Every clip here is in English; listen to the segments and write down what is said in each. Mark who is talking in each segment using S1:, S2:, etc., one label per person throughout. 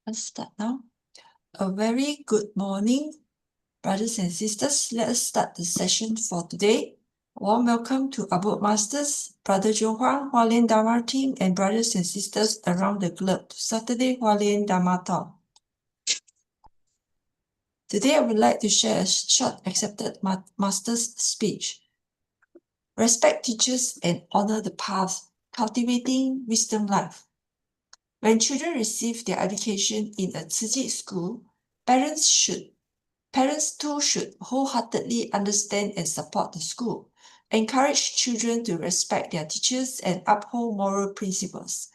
S1: Let's start now. A very good morning, brothers and sisters. Let us start the session for today. Warm welcome to Abode Masters, Brother Huang, Hualien Dharma team, and brothers and sisters around the globe to Saturday Hualien Dharma Talk. Today I would like to share a short accepted master's speech. Respect teachers and honor the path, cultivating wisdom life. When children receive their education in a Chee school, parents too should wholeheartedly understand and support the school, encourage children to respect their teachers and uphold moral principles.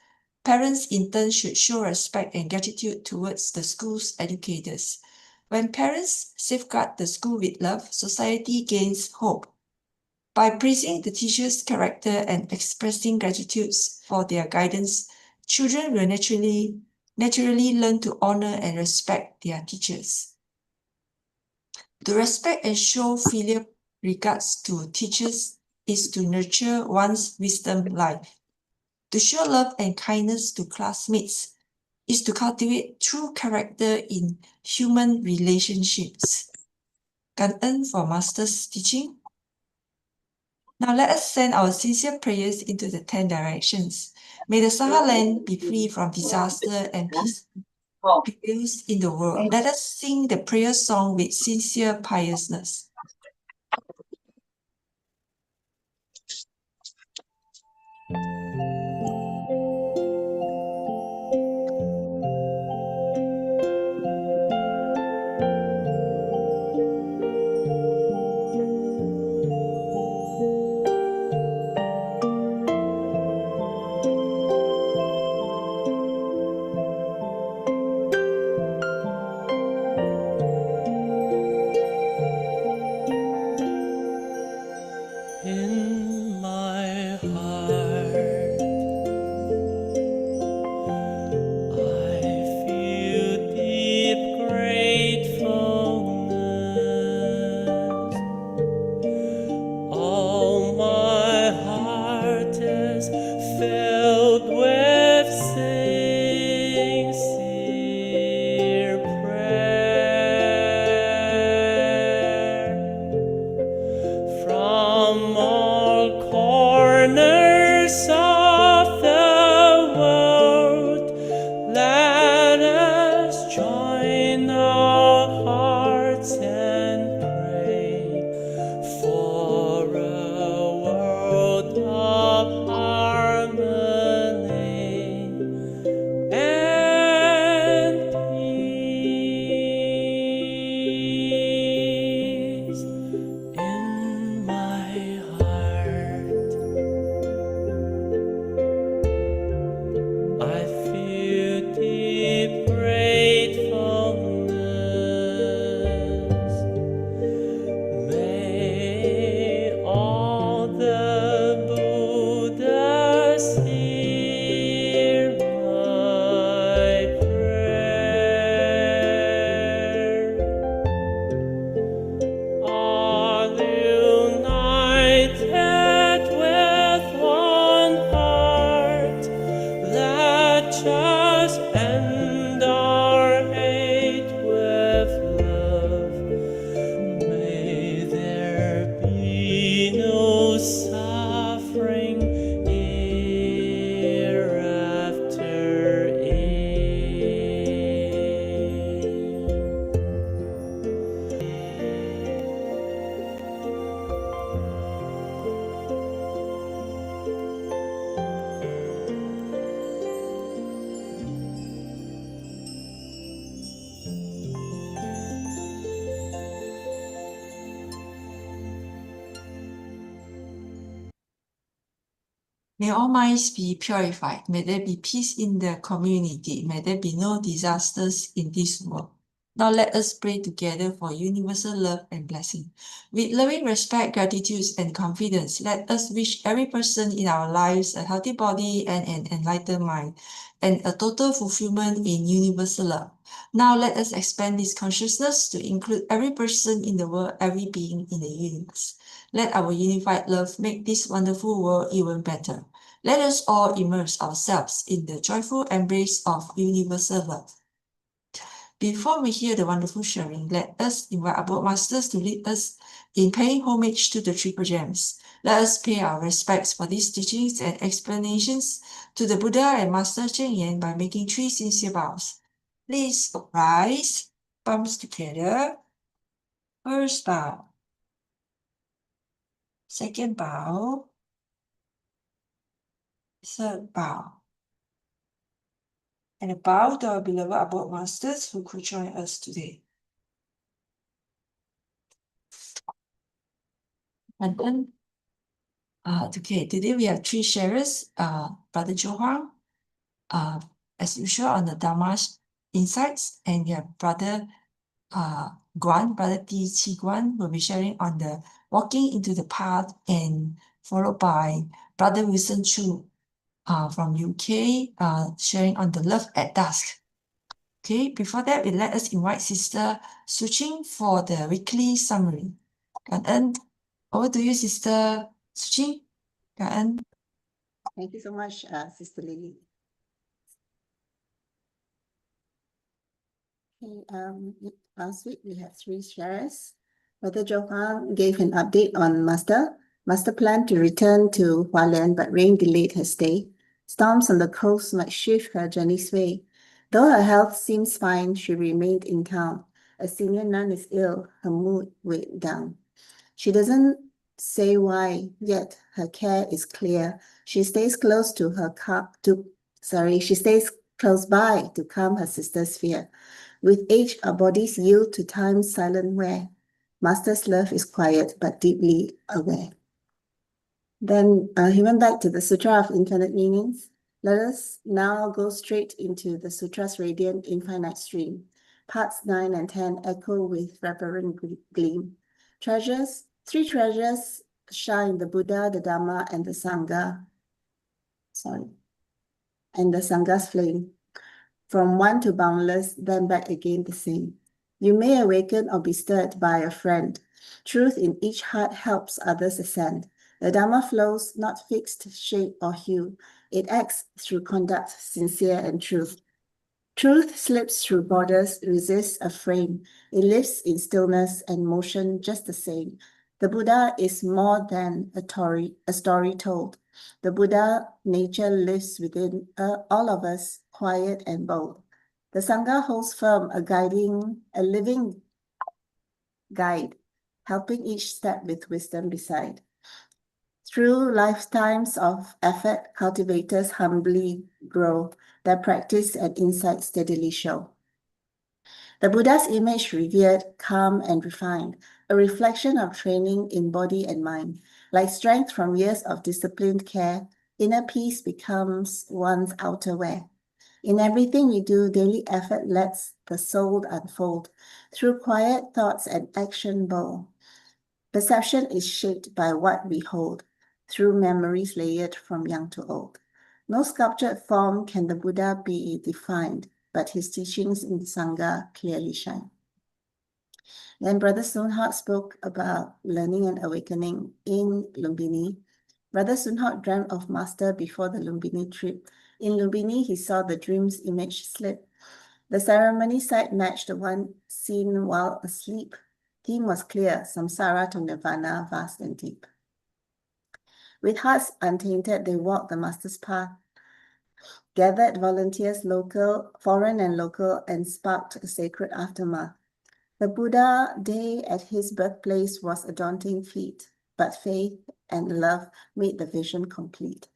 S1: Parents in turn should show respect and gratitude towards the school's educators. When parents safeguard the school with love, society gains hope. By praising the teacher's character and expressing gratitude for their guidance, children will naturally learn to honor and respect their teachers. To respect and show filial regards to teachers is to nurture one's wisdom life. To show love and kindness to classmates is to cultivate true character in human relationships. 感恩 for Master's teaching. Now let us send our sincere prayers into the 10 directions. May the Sahara land be free from disaster and peace prevails in the world. Let us sing the prayer song with sincere piousness.
S2: In my heart, I feel deep gratefulness. All my heart is filled with sincere prayer. From all corners of the world, let us join our hearts and pray for a world of harmony and peace. In my heart, I feel deep gratefulness. May all the Buddhas hear my prayer. All united with one heart, let us end our hate with love. May there be no suffering hereafter.
S1: May all minds be purified. May there be peace in the community. May there be no disasters in this world. Now let us pray together for universal love and blessing. With loving respect, gratitude, and confidence, let us wish every person in our lives a healthy body and an enlightened mind, and a total fulfillment in universal love. Now let us expand this consciousness to include every person in the world, every being in the universe. Let our unified love make this wonderful world even better. Let us all immerse ourselves in the joyful embrace of universal love. Before we hear the wonderful sharing, let us invite our board masters to lead us in paying homage to the Triple Gems. Let us pay our respects for these teachings and explanations to the Buddha and Master Cheng Yen by making 3 sincere bows. Please rise, palms together. First bow. Second bow. Third bow. And a bow to our beloved abode masters who could join us today. And then, okay, today we have 3 sharers, Brother Huang, as usual on the Dharma Insights, and we have Brother Guan, Brother Chee Guan will be sharing on the walking into the path, and followed by Brother Wilson Chu from UK, sharing on the love at dusk. Okay, before that, let us invite Sister Su Ching for the weekly summary. And over to you, Sister Su Ching.
S3: Thank you so much, Sister Lily. Okay, last week we had 3 sharers. Brother Huang gave an update on Master. Master planned to return to Hualien, but rain delayed her stay. Storms on the coast might shift her journey's way. Though her health seems fine, she remained in town. A senior nun is ill, her mood weighed down. She doesn't say why, yet her care is clear. She stays close to her she stays close by to calm her sister's fear. With age, our bodies yield to time's silent wear. Master's love is quiet but deeply aware. Then he went back to the Sutra of Infinite Meanings. Let us now go straight into the Sutra's radiant infinite stream. Parts 9 and 10 echo with reverent gleam. 3 treasures shine: the Buddha, the Dharma, and the Sangha. And the Sangha's flame. From one to boundless, then back again the same. You may awaken or be stirred by a friend. Truth in each heart helps others ascend. The Dharma flows, not fixed shape or hue. It acts through conduct, sincere and true. Truth slips through borders, resists a frame. It lives in stillness and motion just the same. The Buddha is more than a story told. The Buddha nature lives within all of us, quiet and bold. The Sangha holds firm, a living guide, helping each step with wisdom beside. Through lifetimes of effort, cultivators humbly grow. Their practice and insight steadily show. The Buddha's image revered, calm and refined, a reflection of training in body and mind. Like strength from years of disciplined care, inner peace becomes one's outer wear. In everything we do, daily effort lets the soul unfold. Through quiet thoughts and action bold. Perception is shaped by what we hold, through memories layered from young to old. No sculptured form can the Buddha be defined, but his teachings in the Sangha clearly shine. Then Brother Sunhot spoke about learning and awakening in Lumbini. Brother Sunhot dreamt of Master before the Lumbini trip. In Lumbini, he saw the dream's image slip. The ceremony site matched the one seen while asleep. Theme was clear: samsara to nirvana, vast and deep. With hearts untainted, they walked the Master's path, gathered volunteers, local, foreign and local, and sparked a sacred aftermath. The Buddha day at his birthplace was a daunting feat, but faith and love made the vision complete.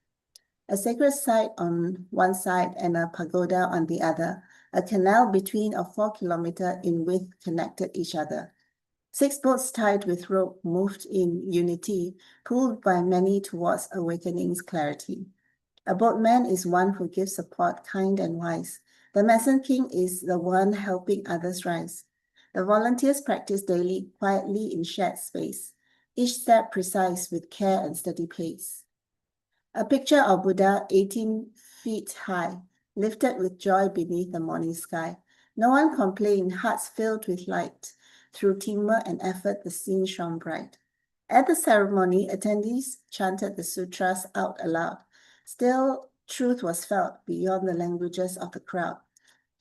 S3: A sacred site on one side and a pagoda on the other, a canal between of 4 kilometers in width connected each other. 6 boats tied with rope moved in unity, pulled by many towards awakening's clarity. A boatman is one who gives support, kind and wise. The Mason King is the one helping others rise. The volunteers practice daily, quietly in shared space, each step precise with care and steady pace. A picture of Buddha 18 feet high, lifted with joy beneath the morning sky. No one complained, hearts filled with light. Through teamwork and effort, the scene shone bright. At the ceremony, attendees chanted the sutras out aloud. Still, truth was felt beyond the languages of the crowd.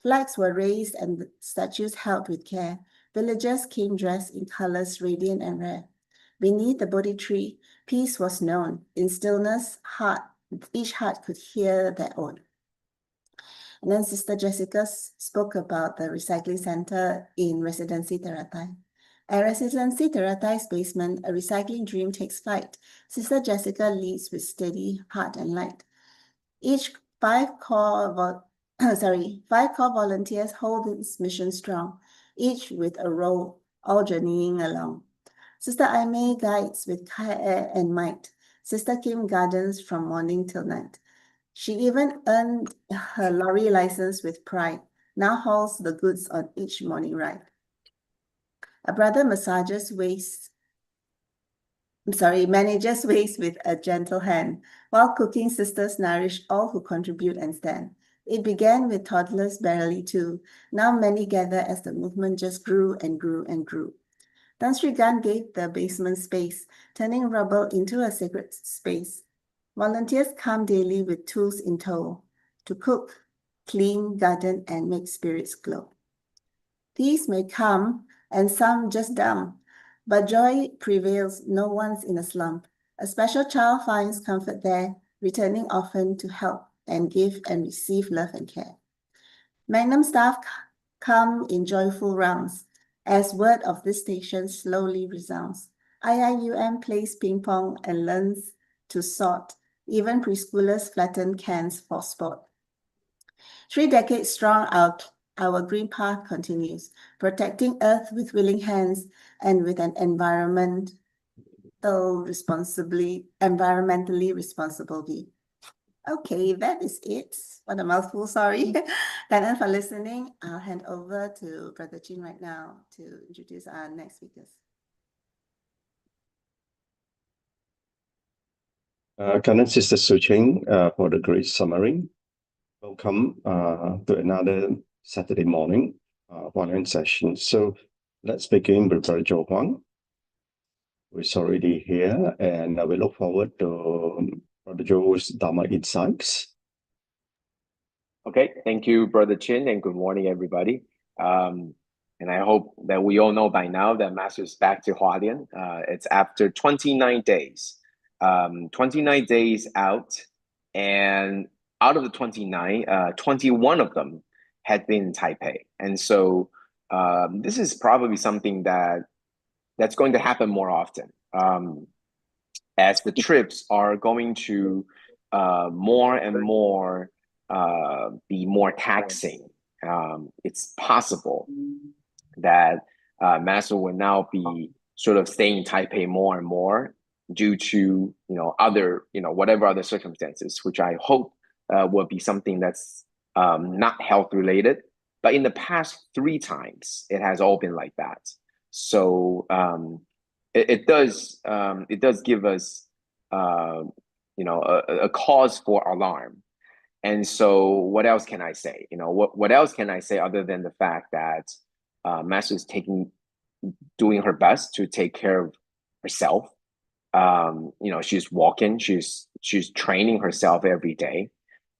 S3: Flags were raised and the statues held with care. Villagers came dressed in colors radiant and rare. Beneath the Bodhi tree, peace was known. In stillness, each heart could hear their own. And then Sister Jessica spoke about the recycling center in Residency Teratai. At Residency Teratai's basement, a recycling dream takes flight. Sister Jessica leads with steady heart and light. Five core volunteers hold this mission strong, each with a role, all journeying along. Sister Aimee guides with care and might. Sister Kim gardens from morning till night. She even earned her lorry license with pride, now hauls the goods on each morning ride. A brother manages waste with a gentle hand, while cooking sisters nourish all who contribute and stand. It began with toddlers barely 2. Now many gather as the movement just grew and grew and grew. Tan Sri Gan gave the basement space, turning rubble into a sacred space. Volunteers come daily with tools in tow to cook, clean, garden, and make spirits glow. These may come, and some just dumb, but joy prevails, no one's in a slump. A special child finds comfort there, returning often to help and give and receive love and care. Magnum staff come in joyful rounds, as word of this station slowly resounds. IIUM plays ping pong and learns to sort. Even preschoolers flatten cans for sport. 3 decades strong, our green path continues, protecting Earth with willing hands and with an environmentally responsible view. Okay, that is it. What a mouthful, sorry. Thank you for listening. I'll hand over to Brother Chin right now to introduce our next speakers.
S4: Canon Sister Su Ching for the great summary. Welcome to another Saturday morning Hualien session. So let's begin with Brother Joe Huang, who is already here, and we look forward to Brother Joe's Dharma Insights.
S5: Okay, thank you, Brother Chin, and good morning, everybody. And I hope that we all know by now that Master is back to Hualien. It's after 29 days. 29 days out, and out of the 29, 21 of them had been in Taipei. And so this is probably something that's going to happen more often as the trips are going to more and more be more taxing. It's possible that Master will now be sort of staying in Taipei more and more due to other whatever other circumstances, which I hope will be something that's not health related. But in the past 3 times, it has all been like that. So it does give us a cause for alarm. And so what else can I say? What else can I say other than the fact that Master is doing her best to take care of herself. She's walking, she's training herself every day,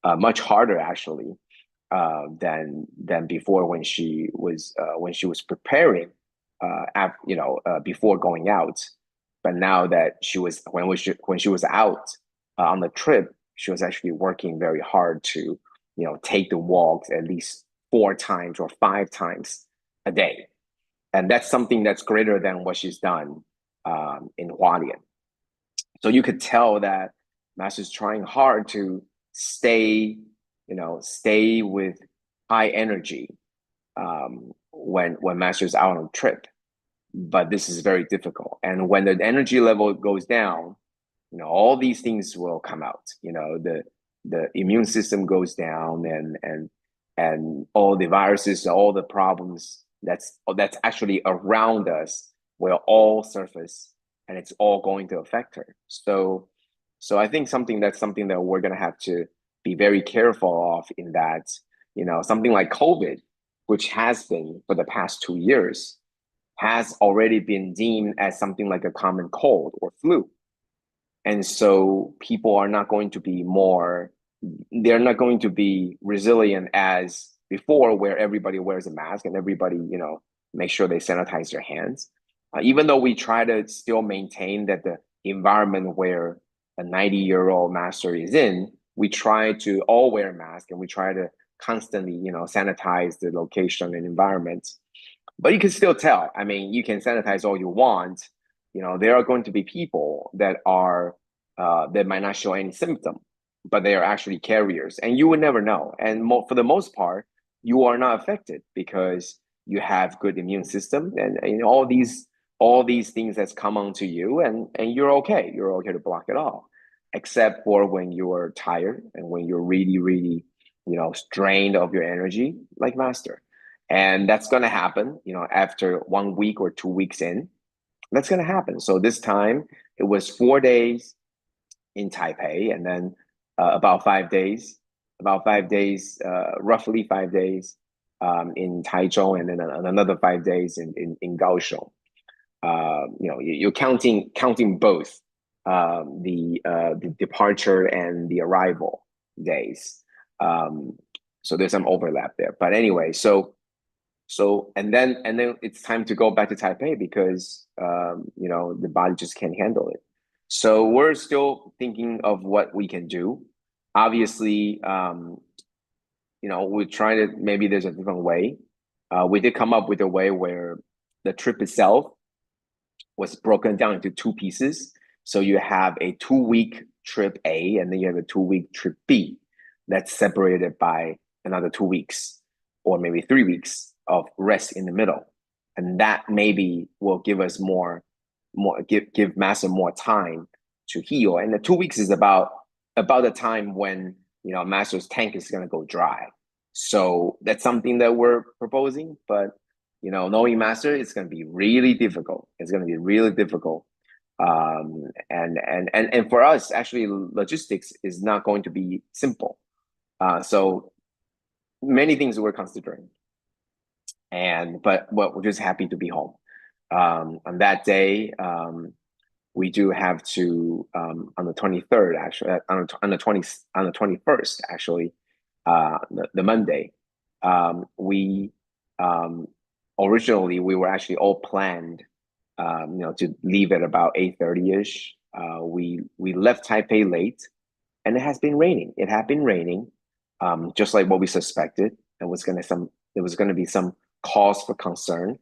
S5: much harder actually than before when she was preparing before going out. But now that when she was out on the trip, she was actually working very hard to take the walks at least 4 times or 5 times a day, and that's something that's greater than what she's done in Hualien. So you could tell that Master's trying hard to stay with high energy when Master's out on a trip. But this is very difficult. And when the energy level goes down, all these things will come out. The immune system goes down, and all the viruses, all the problems that's actually around us will all surface. And it's all going to affect her. So I think that's something that we're going to have to be very careful of, in that, something like COVID, which has been for the past 2 years, has already been deemed as something like a common cold or flu. And so people are not going to be they're not going to be resilient as before, where everybody wears a mask and everybody, make sure they sanitize their hands. Even though we try to still maintain that the environment where a 90-year-old master is in, we try to all wear a mask and we try to constantly, sanitize the location and environment. But you can still tell. I mean, you can sanitize all you want. There are going to be people that might not show any symptom, but they are actually carriers, and you would never know. And for the most part, you are not affected because you have good immune system, and all these things that's come onto you, and you're okay. You're okay to block it all, except for when you are tired and when you're really, really, drained of your energy, like master. And that's going to happen, after 1 week or 2 weeks in. That's going to happen. So this time it was 4 days in Taipei, and then roughly 5 days in Taichung, and then another 5 days in Kaohsiung. You're counting both the departure and the arrival days. So there's some overlap there. But anyway, so and then it's time to go back to Taipei because the body just can't handle it. So we're still thinking of what we can do. Obviously, we're trying to, maybe there's a different way. We did come up with a way where the trip itself was broken down into 2 pieces. So you have a 2-week trip A, and then you have a 2-week trip B that's separated by another 2 weeks, or maybe 3 weeks of rest in the middle. And that maybe will give us give master more time to heal. And the 2 weeks is about the time when master's tank is going to go dry. So that's something that we're proposing, but knowing master, it's going to be really difficult. It's going to be really difficult. And for us, actually, logistics is not going to be simple. So many things we're considering. But we're just happy to be home. On that day, we do have to on the 23rd, actually, on the 21st, actually, the Monday. Originally we were actually all planned, to leave at about 8:30ish. We left Taipei late, and it has been raining. It had been raining, just like what we suspected. There was going to be some cause for concern.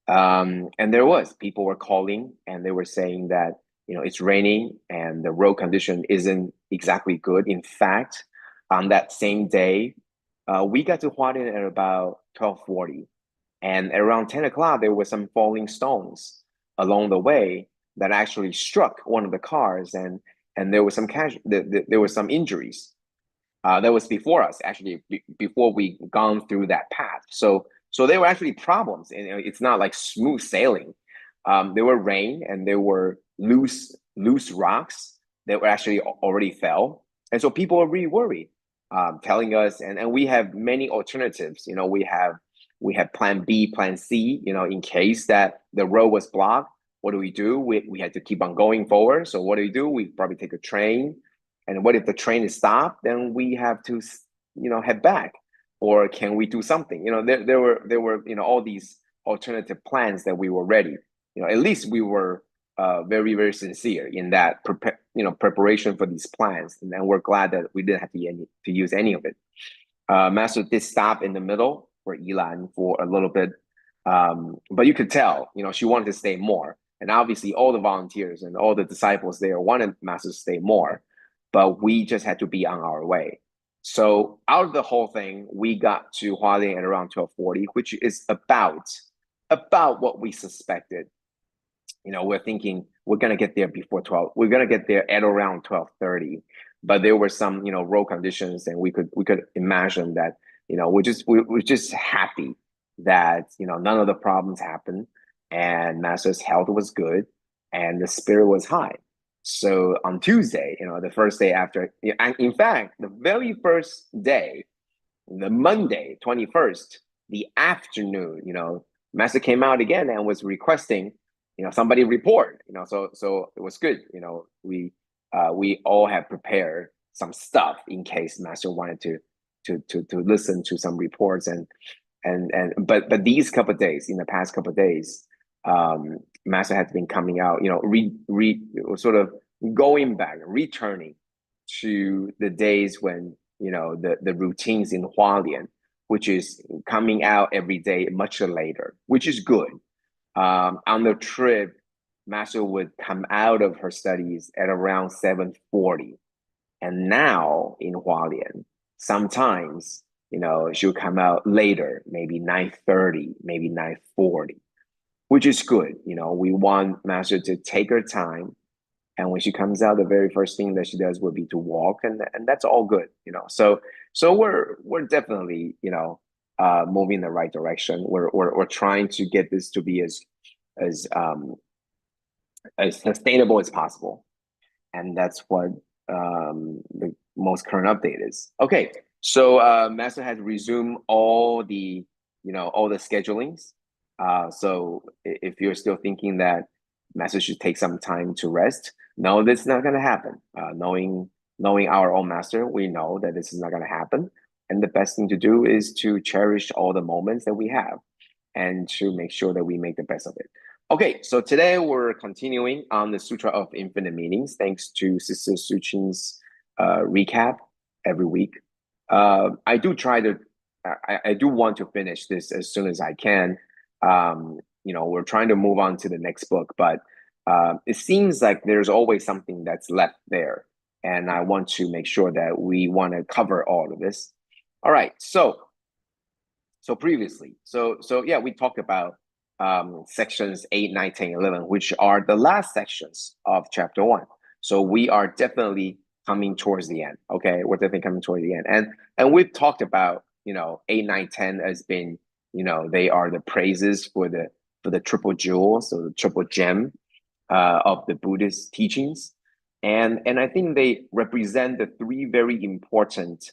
S5: And people were calling, and they were saying that, it's raining and the road condition isn't exactly good. In fact, on that same day, we got to Hualien at about 12:40, and around 10 o'clock, there were some falling stones along the way that actually struck one of the cars, and there was there were some injuries. That was before us, actually, before we gone through that path. So there were actually problems, and it's not like smooth sailing. There were rain, and there were loose rocks that were actually already fell, and so people were really worried, telling us, and we have many alternatives. We have plan B, plan C. In case that the road was blocked, what do we do? We had to keep on going forward. So what do? We probably take a train, and what if the train is stopped? Then we have to, head back. Or can we do something? There were all these alternative plans that we were ready. At least we were very, very sincere in that preparation for these plans, and then we're glad that we didn't have to use any of it. Master did stop in the middle for Yilan for a little bit, but you could tell, she wanted to stay more, and obviously all the volunteers and all the disciples there wanted Master to stay more, but we just had to be on our way. So out of the whole thing, we got to Hualien at around 12:40, which is about what we suspected. We're thinking we're gonna get there before 12. We're gonna get there at around 12:30, but there were some road conditions, and we could imagine that we're just happy that none of the problems happened, and Master's health was good, and the spirit was high. So on Tuesday, the first day after, in fact, the very first day, the Monday, 21st, the afternoon, Master came out again and was requesting, somebody report, so it was good. We we all have prepared some stuff in case Master wanted to listen to some reports but these couple of days, in the past couple of days, Master has been coming out, sort of going back, returning to the days when the routines in Hualien, which is coming out every day much later, which is good. On the trip, Master would come out of her studies at around 7:40, and now in Hualien, sometimes she'll come out later, maybe 9:30, maybe 9:40, which is good. We want Master to take her time, and when she comes out, the very first thing that she does will be to walk, and that's all good. So we're definitely moving in the right direction. We're trying to get this to be as sustainable as possible, and that's what the most current update is. Okay, so Master has resumed all the schedulings. So if you're still thinking that Master should take some time to rest, no, this is not going to happen. Knowing our own Master, we know that this is not going to happen, and the best thing to do is to cherish all the moments that we have and to make sure that we make the best of it. Okay, so today we're continuing on the Sutra of Infinite Meanings, thanks to Sister Su Ching's recap every week. I do want to finish this as soon as I can. We're trying to move on to the next book, but it seems like there's always something that's left there, and I want to make sure that we want to cover all of this. All right, so previously, yeah, we talked about sections 8, 9, 10, 11, which are the last sections of chapter 1. So we are definitely coming towards the end. Okay, we're definitely coming towards the end, and we've talked about 8, 9, 10 as being they are the praises for the triple jewel, so the triple gem of the Buddhist teachings, and I think they represent the 3 very important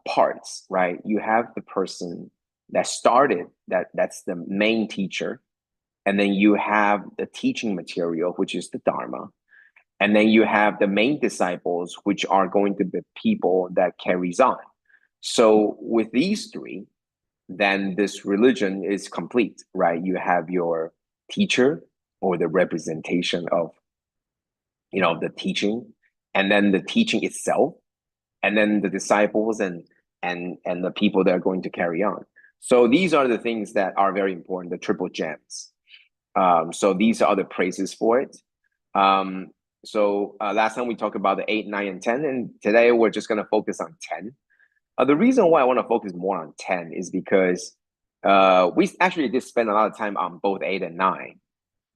S5: parts, right? You have the person that started, that's the main teacher, and then you have the teaching material, which is the Dharma, and then you have the main disciples, which are going to be people that carries on. So with these 3, then this religion is complete, right? You have your teacher, or the representation of the teaching, and then the teaching itself, and then the disciples and the people that are going to carry on. So these are the things that are very important, the triple gems. So these are the praises for it. So last time we talked about the 8, 9, and 10, and today we're just going to focus on 10. The reason why I want to focus more on 10 is because we actually did spend a lot of time on both 8 and 9.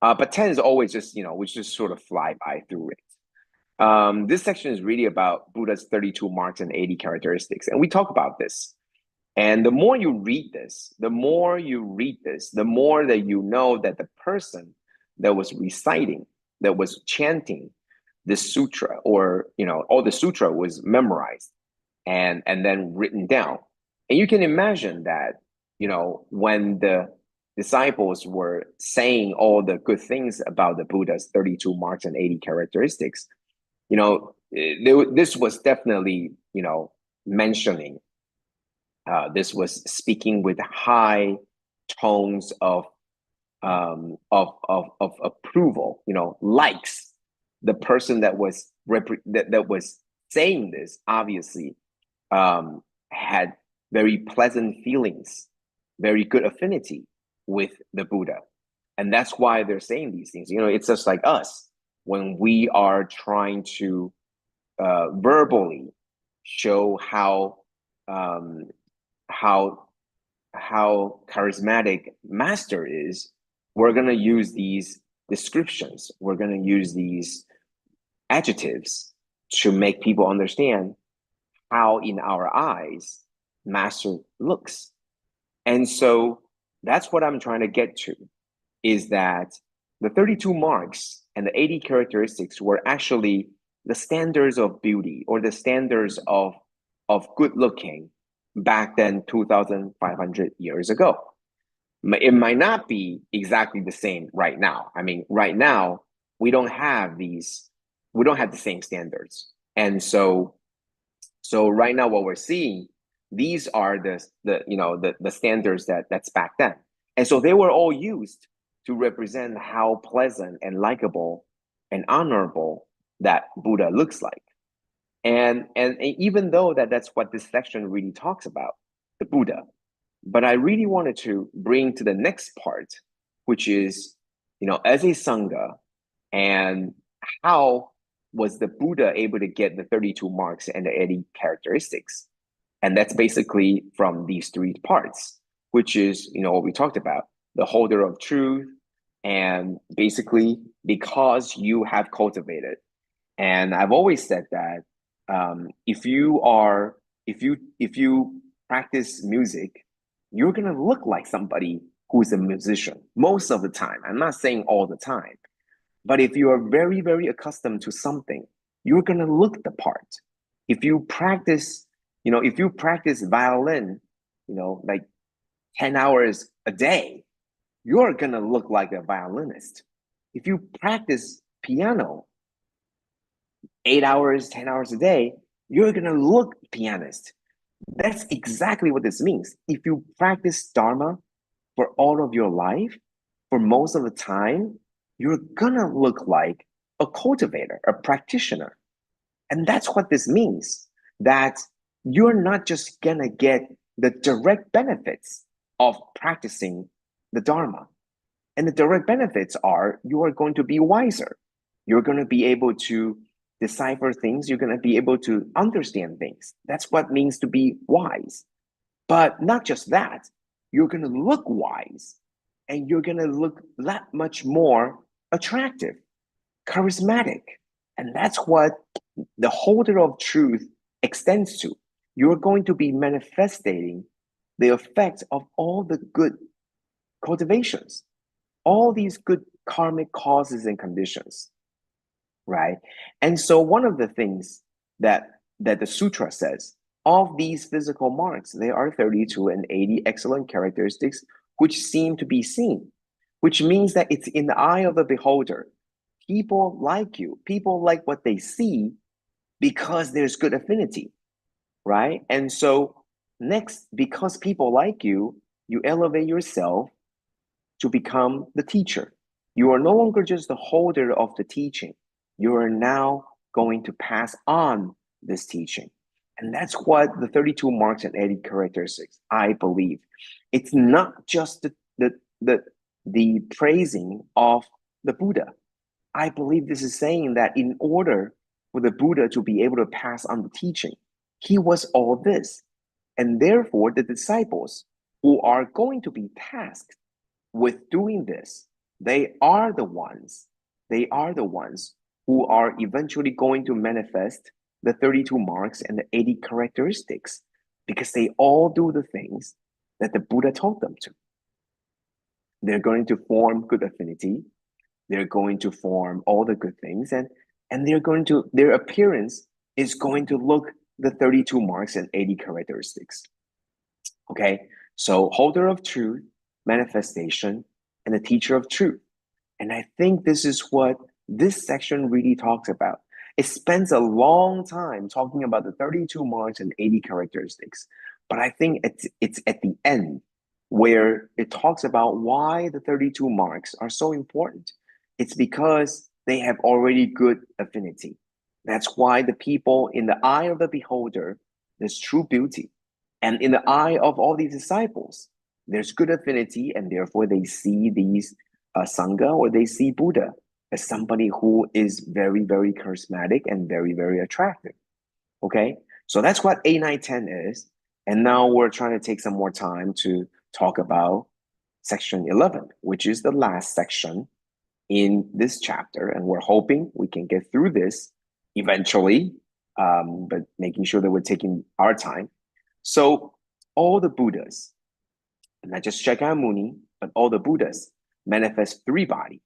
S5: But 10 is always just, we just sort of fly by through it. This section is really about Buddha's 32 marks and 80 characteristics. And we talk about this. And the more you read this, the more that you know that the person that was reciting, that was chanting this sutra, or, all the sutra was memorized and then written down. And you can imagine that, when the disciples were saying all the good things about the Buddha's 32 marks and 80 characteristics, this was definitely, mentioning, this was speaking with high tones of approval, likes. The person that was that was saying this obviously had very pleasant feelings, very good affinity with the Buddha. And that's why they're saying these things. It's just like us when we are trying to verbally show how charismatic Master is. We're going to use these descriptions. We're going to use these adjectives to make people understand how in our eyes Master looks. And so that's what I'm trying to get to, is that the 32 marks and the 80 characteristics were actually the standards of beauty, or the standards of good looking back then, 2,500 years ago. It might not be exactly the same right now. I mean, right now, we don't have these we don't have the same standards. And so right now what we're seeing, these are the standards that's back then. And so they were all used to represent how pleasant and likable and honorable that Buddha looks like. And even though that's what this section really talks about, the Buddha, but I really wanted to bring to the next part, which is, as a Sangha, and how was the Buddha able to get the 32 marks and the 80 characteristics? And that's basically from these three parts, which is, what we talked about, the holder of truth, and basically because you have cultivated. And I've always said that if you practice music, you're gonna look like somebody who's a musician most of the time. I'm not saying all the time, but if you are very, very accustomed to something, you're gonna look the part. If you practice violin, like 10 hours a day, you're gonna look like a violinist. If you practice piano 8 hours, 10 hours a day, you're gonna look pianist. That's exactly what this means. If you practice Dharma for all of your life, for most of the time, you're gonna look like a cultivator, a practitioner. And that's what this means, that you're not just gonna get the direct benefits of practicing the Dharma. And the direct benefits are you are going to be wiser. You're going to be able to decipher things. You're going to be able to understand things. That's what it means to be wise. But not just that, you're going to look wise, and you're going to look that much more attractive, charismatic. And that's what the holder of truth extends to. You're going to be manifesting the effect of all the good cultivations, all these good karmic causes and conditions, right? And so one of the things that the sutra says, of these physical marks, there are 32 and 80 excellent characteristics which seem to be seen, which means that it's in the eye of the beholder. People like you, people like what they see because there's good affinity, right? And so next, because people like you, you elevate yourself to become the teacher. You are no longer just the holder of the teaching. You are now going to pass on this teaching. And that's what the 32 marks and 80 characteristics, I believe. It's not just the praising of the Buddha. I believe this is saying that in order for the Buddha to be able to pass on the teaching, he was all this. And therefore, the disciples who are going to be tasked with doing this, they are the ones who are eventually going to manifest the 32 marks and the 80 characteristics, because they all do the things that the Buddha told them to. They're going to form good affinity. They're going to form all the good things, and their appearance is going to look the 32 marks and 80 characteristics. Okay, so holder of truth, manifestation, and the teacher of truth. And I think this is what this section really talks about. It spends a long time talking about the 32 marks and 80 characteristics, but I think it's at the end where it talks about why the 32 marks are so important. It's because they have already good affinity. That's why the people in the eye of the beholder, there's true beauty. And in the eye of all these disciples, there's good affinity, and therefore they see these Sangha, or they see Buddha as somebody who is very, very charismatic and very, very attractive. Okay, so that's what 8, 9, 10 is. And now we're trying to take some more time to talk about section 11, which is the last section in this chapter. And we're hoping we can get through this eventually, but making sure that we're taking our time. So all the Buddhas, not just Shakyamuni, but all the Buddhas manifest 3 bodies,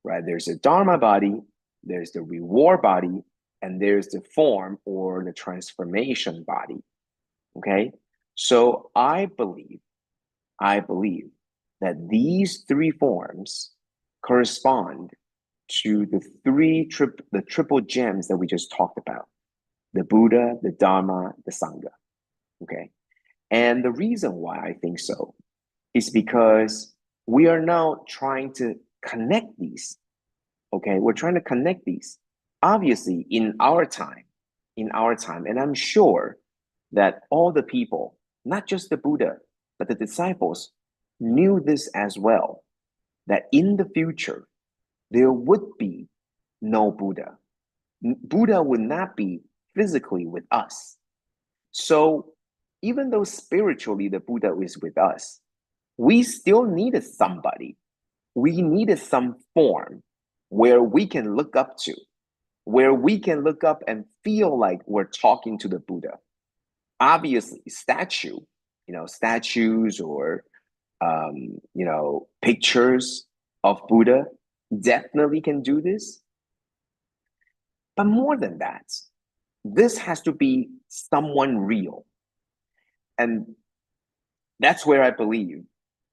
S5: right? There's a Dharma body, there's the reward body, and there's the form or the transformation body. Okay, so I believe that these 3 forms correspond to the triple gems that we just talked about: the Buddha, the Dharma, the Sangha. Okay. And the reason why I think so is because we are now trying to connect these. Okay. We're trying to connect these. Obviously, in our time, and I'm sure that all the people, not just the Buddha, but the disciples, knew this as well, that in the future, there would be no Buddha. Buddha would not be physically with us. So even though spiritually the Buddha is with us, we still needed somebody. We needed some form where we can look up to, where we can look up and feel like we're talking to the Buddha. Obviously, statues or pictures of Buddha definitely can do this. But more than that, this has to be someone real. And that's where I believe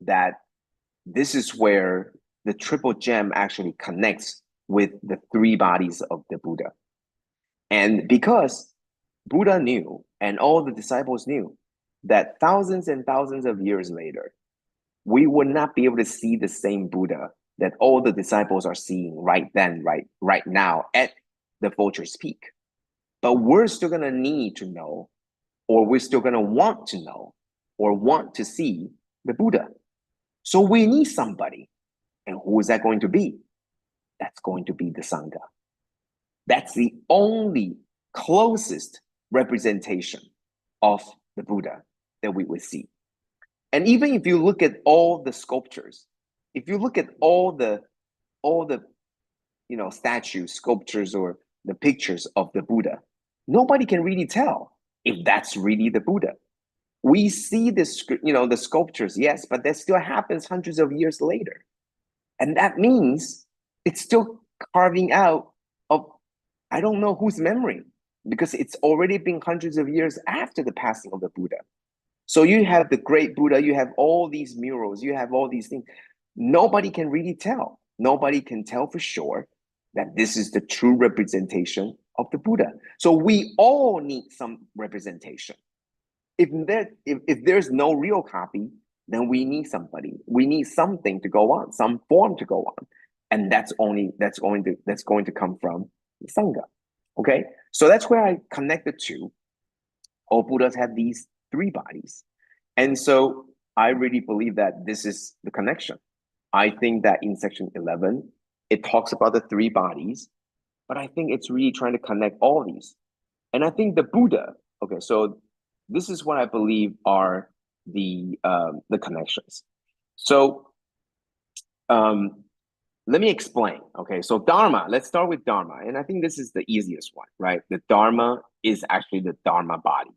S5: that this is where the triple gem actually connects with the three bodies of the Buddha. And because Buddha knew, and all the disciples knew, that thousands and thousands of years later, we would not be able to see the same Buddha that all the disciples are seeing right then, right now at the Vulture's Peak. But we're still going to need to know, or we're still going to want to know, or want to see the Buddha. So we need somebody. And who is that going to be? That's going to be the Sangha. That's the only closest representation of the Buddha that we would see. And even if you look at all the sculptures, if you look at all the statues, sculptures, or the pictures of the Buddha, nobody can really tell if that's really the Buddha. We see this, the sculptures, yes, but that still happens hundreds of years later. And that means it's still carving out of, I don't know whose memory, because it's already been hundreds of years after the passing of the Buddha. So you have the great Buddha, you have all these murals, you have all these things. Nobody can really tell. Nobody can tell for sure that this is the true representation of the Buddha. So we all need some representation. If there's no real copy, then we need somebody. We need something to go on, some form to go on. And that's going to come from the Sangha. Okay? So that's where I connected to. All Buddhas have these three bodies. And so I really believe that this is the connection. I think that in section 11, it talks about the three bodies, but I think it's really trying to connect all these. And I think the Buddha, okay, so this is what I believe are the connections. So let me explain. Okay, so Dharma, let's start with Dharma. And I think this is the easiest one, right? The Dharma is actually the Dharma body.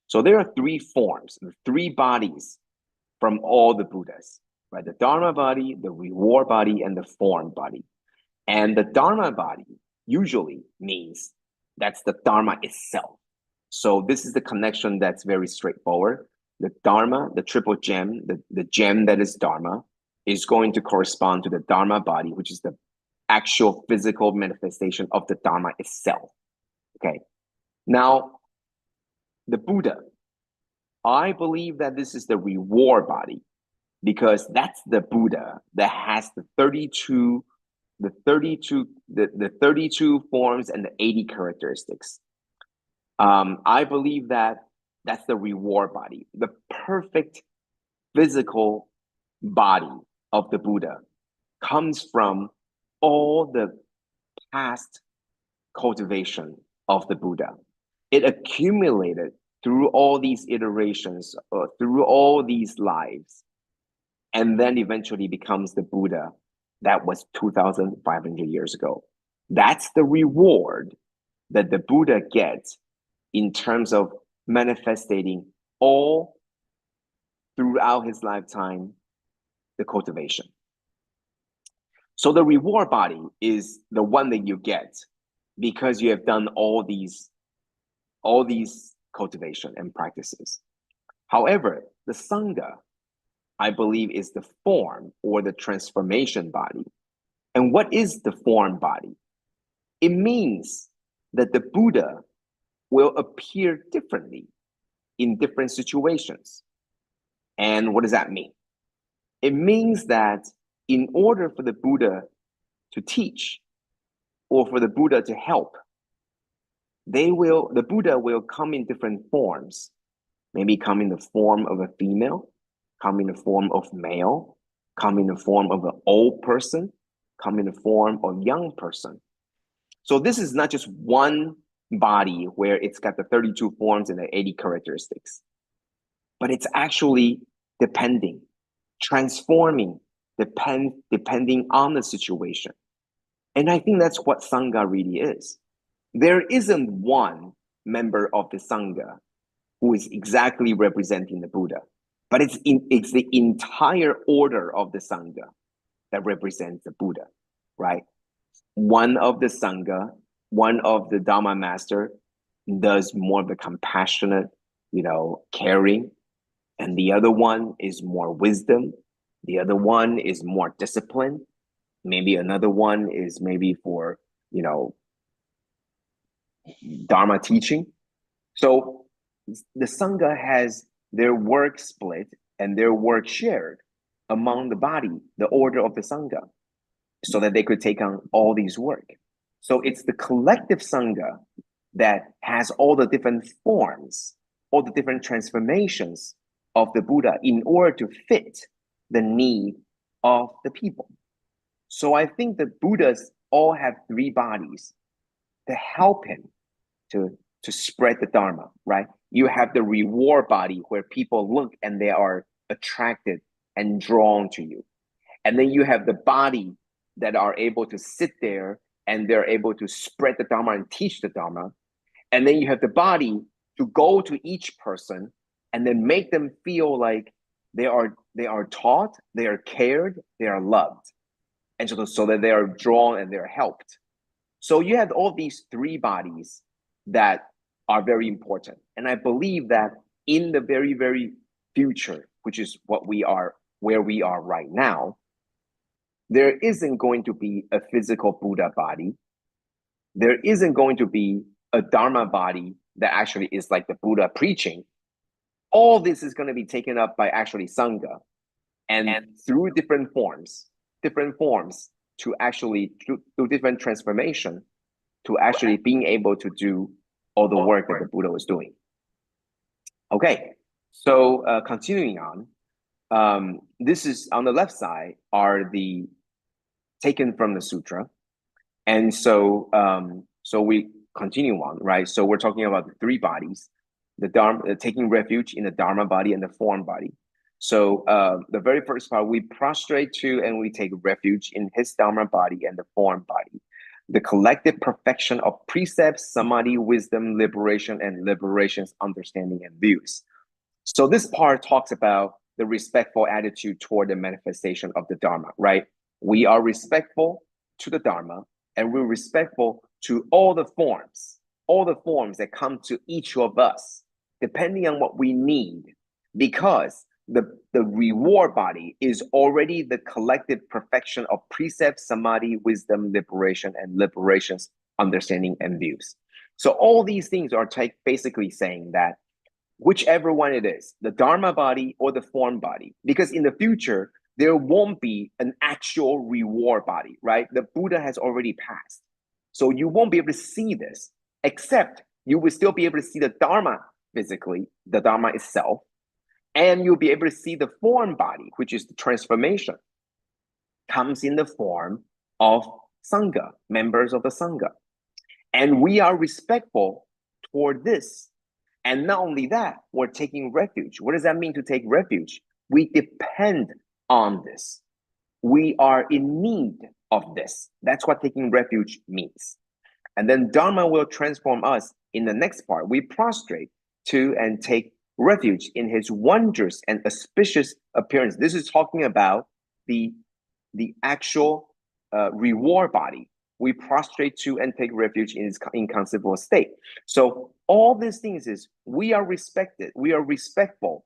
S5: So there are three forms, the three bodies from all the Buddhas, right? The Dharma body, the reward body, and the form body. And the Dharma body usually means that's the Dharma itself. So this is the connection that's very straightforward. The Dharma, the triple gem, the gem that is Dharma, is going to correspond to the Dharma body, which is the actual physical manifestation of the Dharma itself. Okay. Now, the Buddha, I believe that this is the reward body, because that's the Buddha that has the 32 forms and the 80 characteristics. I believe that that's the reward body, the perfect physical body of the Buddha comes from all the past cultivation of the Buddha. It accumulated through all these iterations, through all these lives, and then eventually becomes the Buddha that was 2,500 years ago. That's the reward that the Buddha gets in terms of manifesting all throughout his lifetime, the cultivation. So the reward body is the one that you get because you have done all these cultivation and practices. However, the Sangha, I believe, is the form or the transformation body. And what is the form body? It means that the Buddha will appear differently in different situations. And what does that mean? It means that in order for the Buddha to teach or for the Buddha to help, the Buddha will come in different forms. Maybe come in the form of a female, come in the form of male, come in the form of an old person, come in the form of young person. So this is not just one body where it's got the 32 forms and the 80 characteristics, but it's actually depending, transforming, depending on the situation. And I think that's what Sangha really is. There isn't one member of the Sangha who is exactly representing the Buddha, but it's the entire order of the Sangha that represents the Buddha, right? One of the Sangha, one of the Dharma master does more of the compassionate, caring, and the other one is more wisdom. The other one is more discipline. Maybe another one is maybe for, Dharma teaching. So the Sangha has their work split and their work shared among the body, the order of the Sangha, so that they could take on all these work. So it's the collective Sangha that has all the different forms, all the different transformations of the Buddha in order to fit the need of the people. So I think the Buddhas all have three bodies to help him to spread the Dharma, right? You have the reward body where people look and they are attracted and drawn to you. And then you have the body that are able to sit there and they're able to spread the Dharma and teach the Dharma. And then you have the body to go to each person and then make them feel like they are taught, they are cared, they are loved. And so that they are drawn and they're helped. So you have all these three bodies that are very important. And I believe that in the very, very future, which is where we are right now, there isn't going to be a physical Buddha body. There isn't going to be a Dharma body that actually is like the Buddha preaching. All this is going to be taken up by actually Sangha, and through different forms to actually do different transformation to actually being able to do all the work that the Buddha was doing. Okay, so continuing on, this is on the left side are the taken from the sutra, and so we continue on, right? So we're talking about the three bodies, the Dharma, taking refuge in the Dharma body and the form body. So the very first part, we prostrate to and we take refuge in his Dharma body and the form body, the collective perfection of precepts, samadhi, wisdom, liberation, and liberation's understanding and views. So this part talks about the respectful attitude toward the manifestation of the Dharma, right? We are respectful to the Dharma, and we're respectful to all the forms that come to each of us, depending on what we need, because the reward body is already the collective perfection of precepts, samadhi, wisdom, liberation, and liberation's understanding and views. So all these things are basically saying that whichever one it is, the Dharma body or the form body, because in the future, there won't be an actual reward body, right? The Buddha has already passed. So you won't be able to see this, except you will still be able to see the Dharma physically, the Dharma itself, and you'll be able to see the form body, which is the transformation, comes in the form of Sangha, members of the Sangha. And we are respectful toward this. And not only that, we're taking refuge. What does that mean to take refuge? We depend on this. We are in need of this. That's what taking refuge means. And then Dharma will transform us in the next part. We prostrate to and take refuge in his wondrous and auspicious appearance. This is talking about the actual reward body. We prostrate to and take refuge in his inconceivable state. So all these things is we are respected. We are respectful.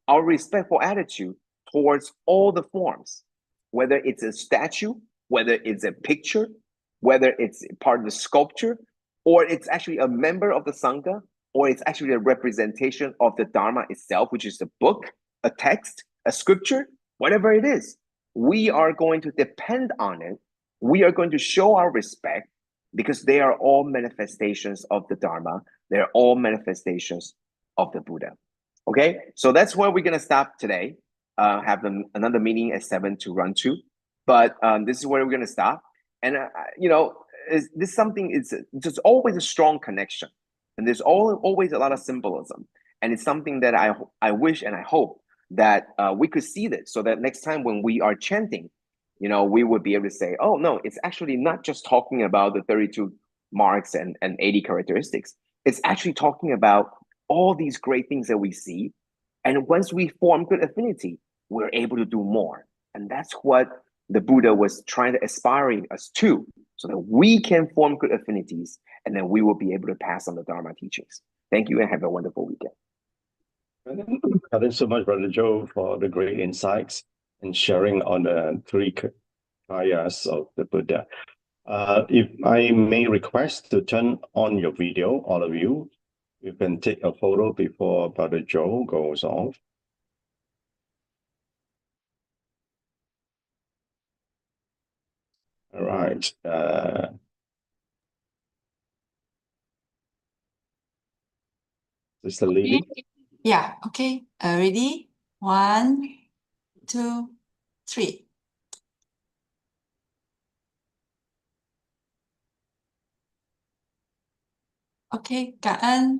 S5: Our respectful attitude towards all the forms, whether it's a statue, whether it's a picture, whether it's part of the sculpture, or it's actually a member of the Sangha, or it's actually a representation of the Dharma itself, which is a book, a text, a scripture, whatever it is. We are going to depend on it. We are going to show our respect because they are all manifestations of the Dharma. They're all manifestations of the Buddha. Okay, so that's where we're going to stop today. Have another meeting at 7 to run to. But this is where we're going to stop. And, this something is just always a strong connection. And there's always a lot of symbolism. And it's something that I wish and I hope that we could see this so that next time when we are chanting, we would be able to say, oh, no, it's actually not just talking about the 32 marks and 80 characteristics. It's actually talking about all these great things that we see. And once we form good affinity, we're able to do more. And that's what the Buddha was trying to aspiring us to, so that we can form good affinities, and then we will be able to pass on the Dharma teachings. Thank you and have a wonderful weekend.
S4: Thanks so much, Brother Joe, for the great insights and sharing on the three kayas of the Buddha. If I may request to turn on your video, all of you, you can take a photo before Brother Joe goes off. All right. Sister Lily.
S1: Yeah, okay. Ready? 1, 2, 3. Okay, cảm ơn.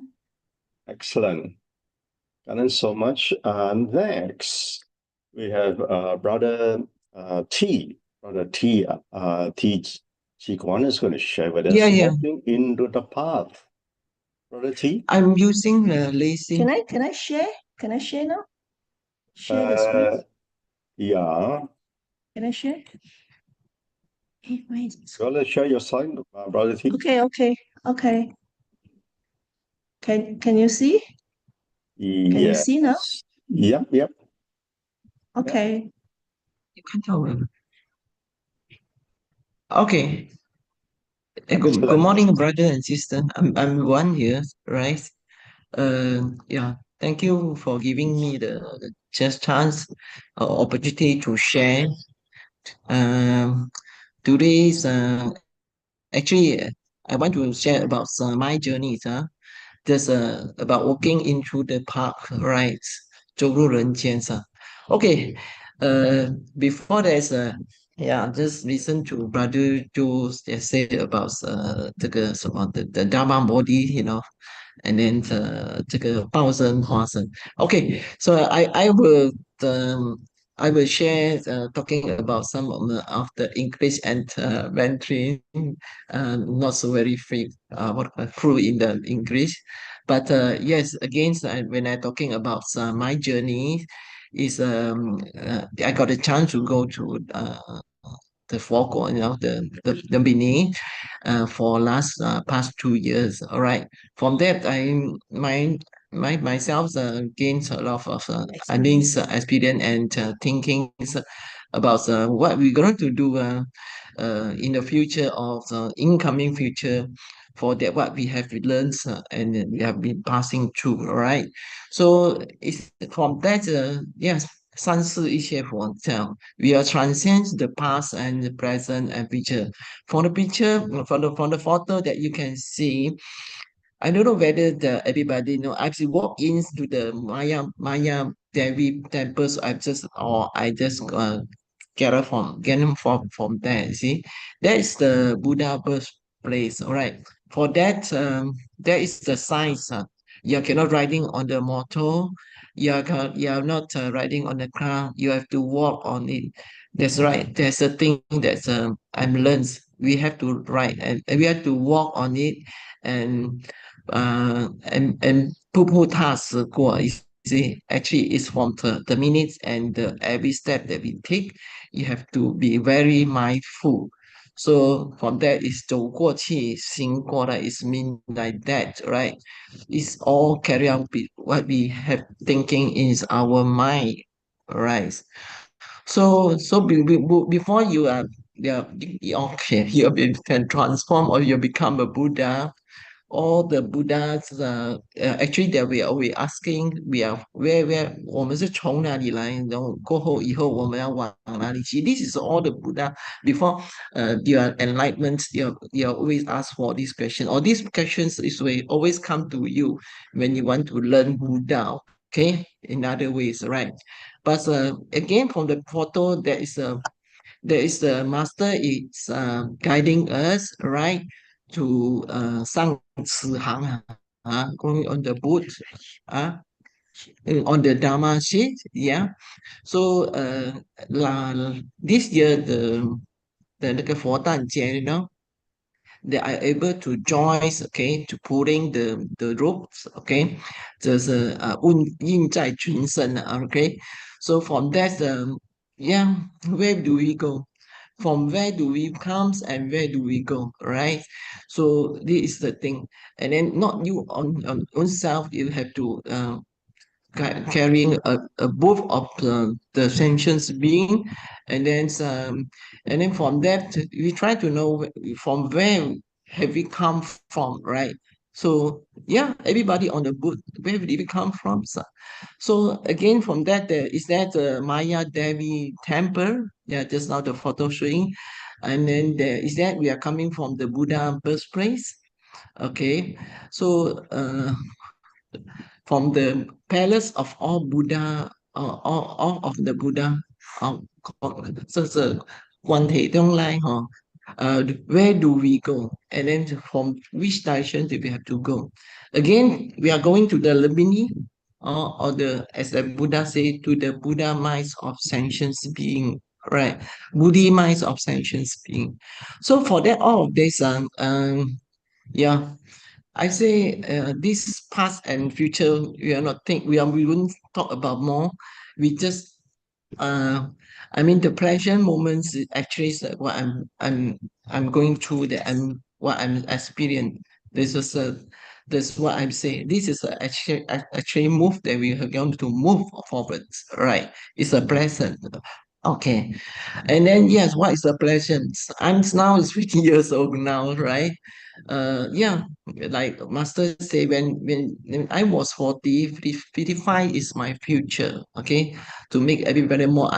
S4: Excellent. Thanks so much. Next, we have Brother T. Brother T. Chee Guan is going to share with us walking into the path. Brother T.
S6: I'm using lazy.
S3: Can I share? Can I share now? Share the screen.
S4: Yeah.
S3: Can I share? Hey, wait.
S4: You want to share your slide, Brother T?
S3: Okay. Can you see? Can you see now?
S4: Yep.
S3: Okay.
S6: You can't tell me. Okay. Good morning, brother and sister. I'm Guan here, right? Yeah. Thank you for giving me the just chance, opportunity to share. Today's actually I want to share about my journey. Just about walking into the park, right? 走入人间, Okay. Before that, yeah, just listen to Brother Joe say about the Dharma body, and then 这个报身化身. Okay, so I will share talking about some of the English and Mandarin, not so very fluent in the English, but yes, again, when I talking about my journey, is I got a chance to go to the Fogo, the Bini, for past 2 years. All right. From that, myself gains a lot of experience and thinking about what we're going to do in the future of incoming future, for that what we have learned and we have been passing through. All right. So it's from that, yes. 三世一切佛这样 we are transcend the past and the present and future. From the picture, from the photo that you can see, I don't know whether everybody know. I've walked into the Maya Devi temples. I just get from there. See, that is the Buddha birthplace. All right. For that, there is the signs. You cannot riding on the motor. You are not riding on the car. You have to walk on it. That's right. There's a thing that's I'm learned. We have to ride and we have to walk on it and 步踏实过. You see, actually, it's from the minutes and every step that we take, you have to be very mindful. So from that is 走过去行过来 is mean like that, right? It's all carry out what we have thinking is our mind, right? So before you okay, you can transform or you become a Buddha. All the Buddhas actually that we asking we are where 我们是从哪里来，然后过后以后我们要往哪里去。 This is all the Buddha before your enlightenment. You always ask for this question, or these questions is will always come to you when you want to learn Buddha. Okay, in other ways, right? But again, from the photo, there is the master is guiding us, right, to going on the boat, uh, on the Dharma sheet, yeah. So this year the 那个佛诞节, they are able to join, okay, to pulling the ropes, okay. 这是印在群生, okay. So from that, yeah, where do we go? From where do we come and where do we go, right? So this is the thing. And then not you on own self, you have to carrying a both of the sanctions being, and then from that we try to know from where have we come from, right? So yeah, everybody on the boat, where did we come from, sir? So again, from that, there is that Maya Devi temple. Yeah, just now the photo showing, and then there is that we are coming from the Buddha birthplace. Okay, so from the palace of all Buddha, all of the Buddha, uh, 这是观体中来 where do we go? And then from which direction do we have to go? Again, we are going to the Lumbini, or the, as the Buddha say, to the Buddha minds of sentient being, right? Buddhi minds of sentient being. So for that, all of this, yeah, I say this past and future, we wouldn't talk about more. We just I mean the present moments is actually is what I'm going through, that what I'm experiencing. This is this what I'm saying. This is actually move that we are going to move forward, right? It's a present. Okay. And then yes, what is the present? I'm now is 50 years old now, right? Yeah, like master say, when I was 40, 55 is my future, okay, to make everybody more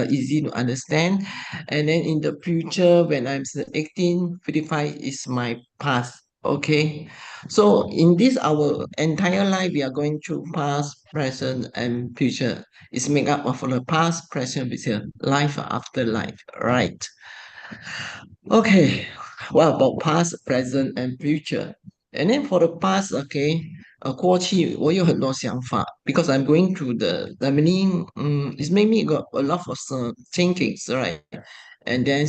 S6: easy to understand. And then in the future, when I'm 18, 55 is my past, okay. So in this our entire life, we are going through past, present, and future. It's made up of the past, present, future, life after life, right? Okay, what about past, present, and future? And then for the past, okay, 过去我有很多想法 because I'm going through the meaning, it's made me got a lot of thinkings, right? And then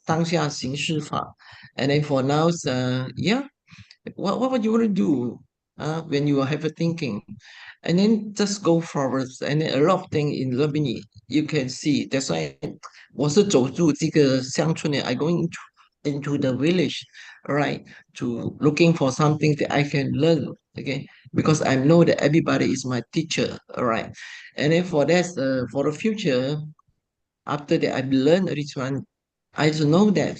S6: 当下行事法, and then for now, yeah, what would you want to do when you have a thinking? And then just go forward, and then a lot of things in Germany you can see. That's why 我是走入这个乡村的 I going into the village, right, to looking for something that I can learn, okay, because I know that everybody is my teacher, all right. And then for that, for the future, after that I learn this one, I just know that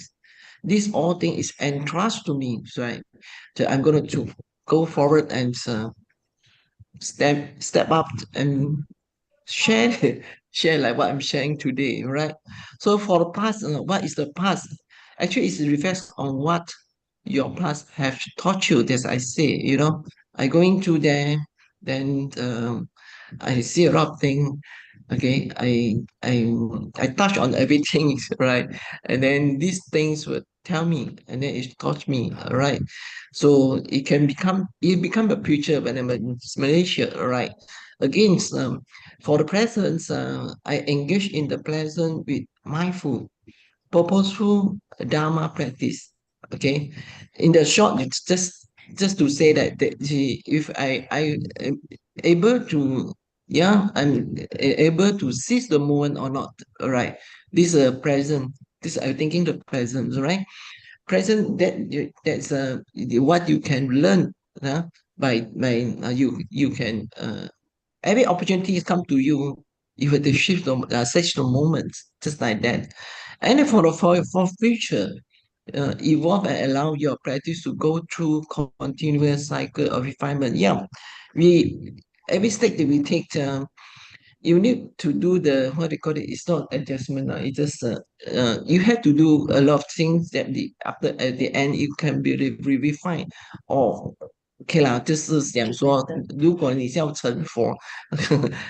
S6: this all thing is entrust to me, right? So I'm going to go forward and step up and share share like what I'm sharing today, right? So for the past, what is the past? Actually, it reflects on what your past have taught you. As I say, I going to there, then I see a lot of things. Okay, I touch on everything, right? And then these things would tell me, and then it taught me, right? So it become a picture when I'm in Malaysia, right? Again, for the present, I engage in the present with mindful, purposeful Dharma practice. Okay, in the short, it's just to say that if I am able to, yeah, I'm able to seize the moment or not. All right, this is a present. This I'm thinking the present, right? Present, that's what you can learn, by you can every opportunity come to you. You have to shift the such the moments just like that. And for future, evolve and allow your practice to go through continuous cycle of refinement. Yeah, we every step that we take, you need to do the what they call it. It's not adjustment. It's just you have to do a lot of things that after at the end you can be refined. Or OK 啦，就是讲说，如果你是要成佛，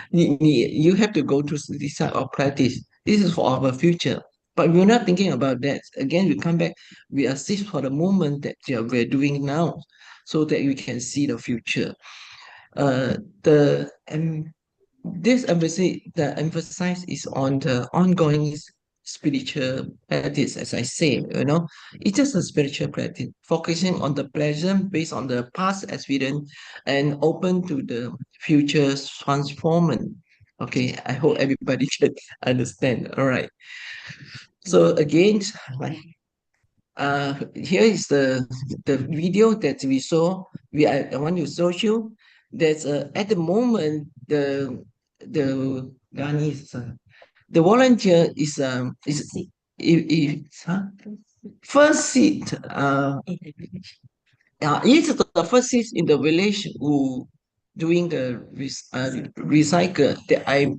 S6: 你 you have to go through this type of practice. This is for our future. But we're not thinking about that. Again, we come back, we assist for the moment that we're doing now so that we can see the future. The this emphasis, the emphasis is on the ongoing spiritual practice, as I say, it's just a spiritual practice, focusing on the present based on the past experience and open to the future transformation. Okay, I hope everybody can understand. All right. So again, here is the video that we saw. I want to show you that at the moment the Ghanese the volunteer is huh? First seat it's the first seat in the village who doing the recycle that I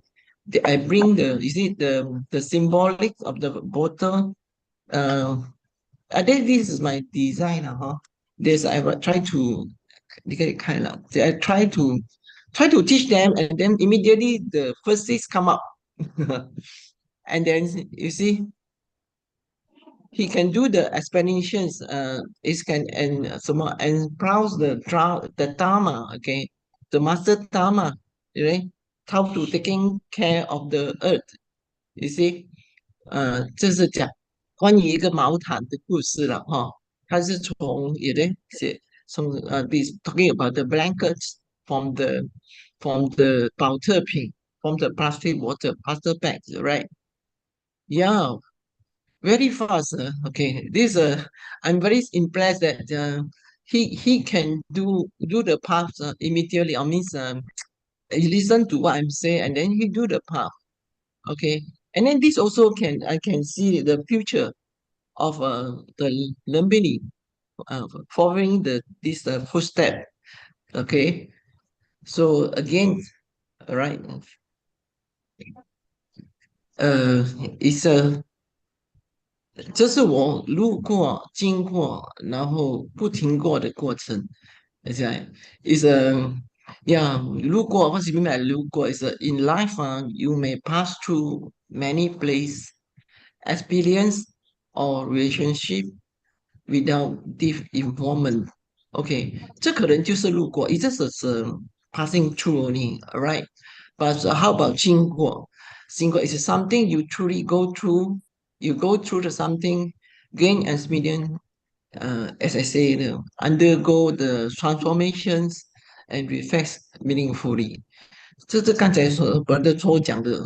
S6: bring the is it the symbolic of the bottle. I think this is my design, This I will try to I try to teach them, and then immediately the first six come up. And then you see he can do the explanations, it can and some more and browse the Dharma, okay, the master Dharma, right? How to taking care of the earth, you see. 这是讲关于一个毛毯的故事了哈。它是从也在写从this talking about the blankets from the 保特瓶 from the plastic plastic bags, right? Yeah, very fast. Okay, this I'm very impressed that he can do the path immediately. I means he listen to what I'm saying and then he do the path. Okay, and then this also I can see the future of the Lumbini following this footstep. Okay, so again, all right, it's a 这是我路过、经过，然后不停过的过程。It's like it's a yeah. 路过 what do you mean by 路过 is in life, you may pass through many places, experience or relationship without deep involvement. Okay, 这可能就是路过，it's just passing through only, alright? But how about 经过？经过 is something you truly go through. You go through the something, gain experience, as I say, undergo the transformations and reflects meaningfully. 这是刚才brother 抽讲的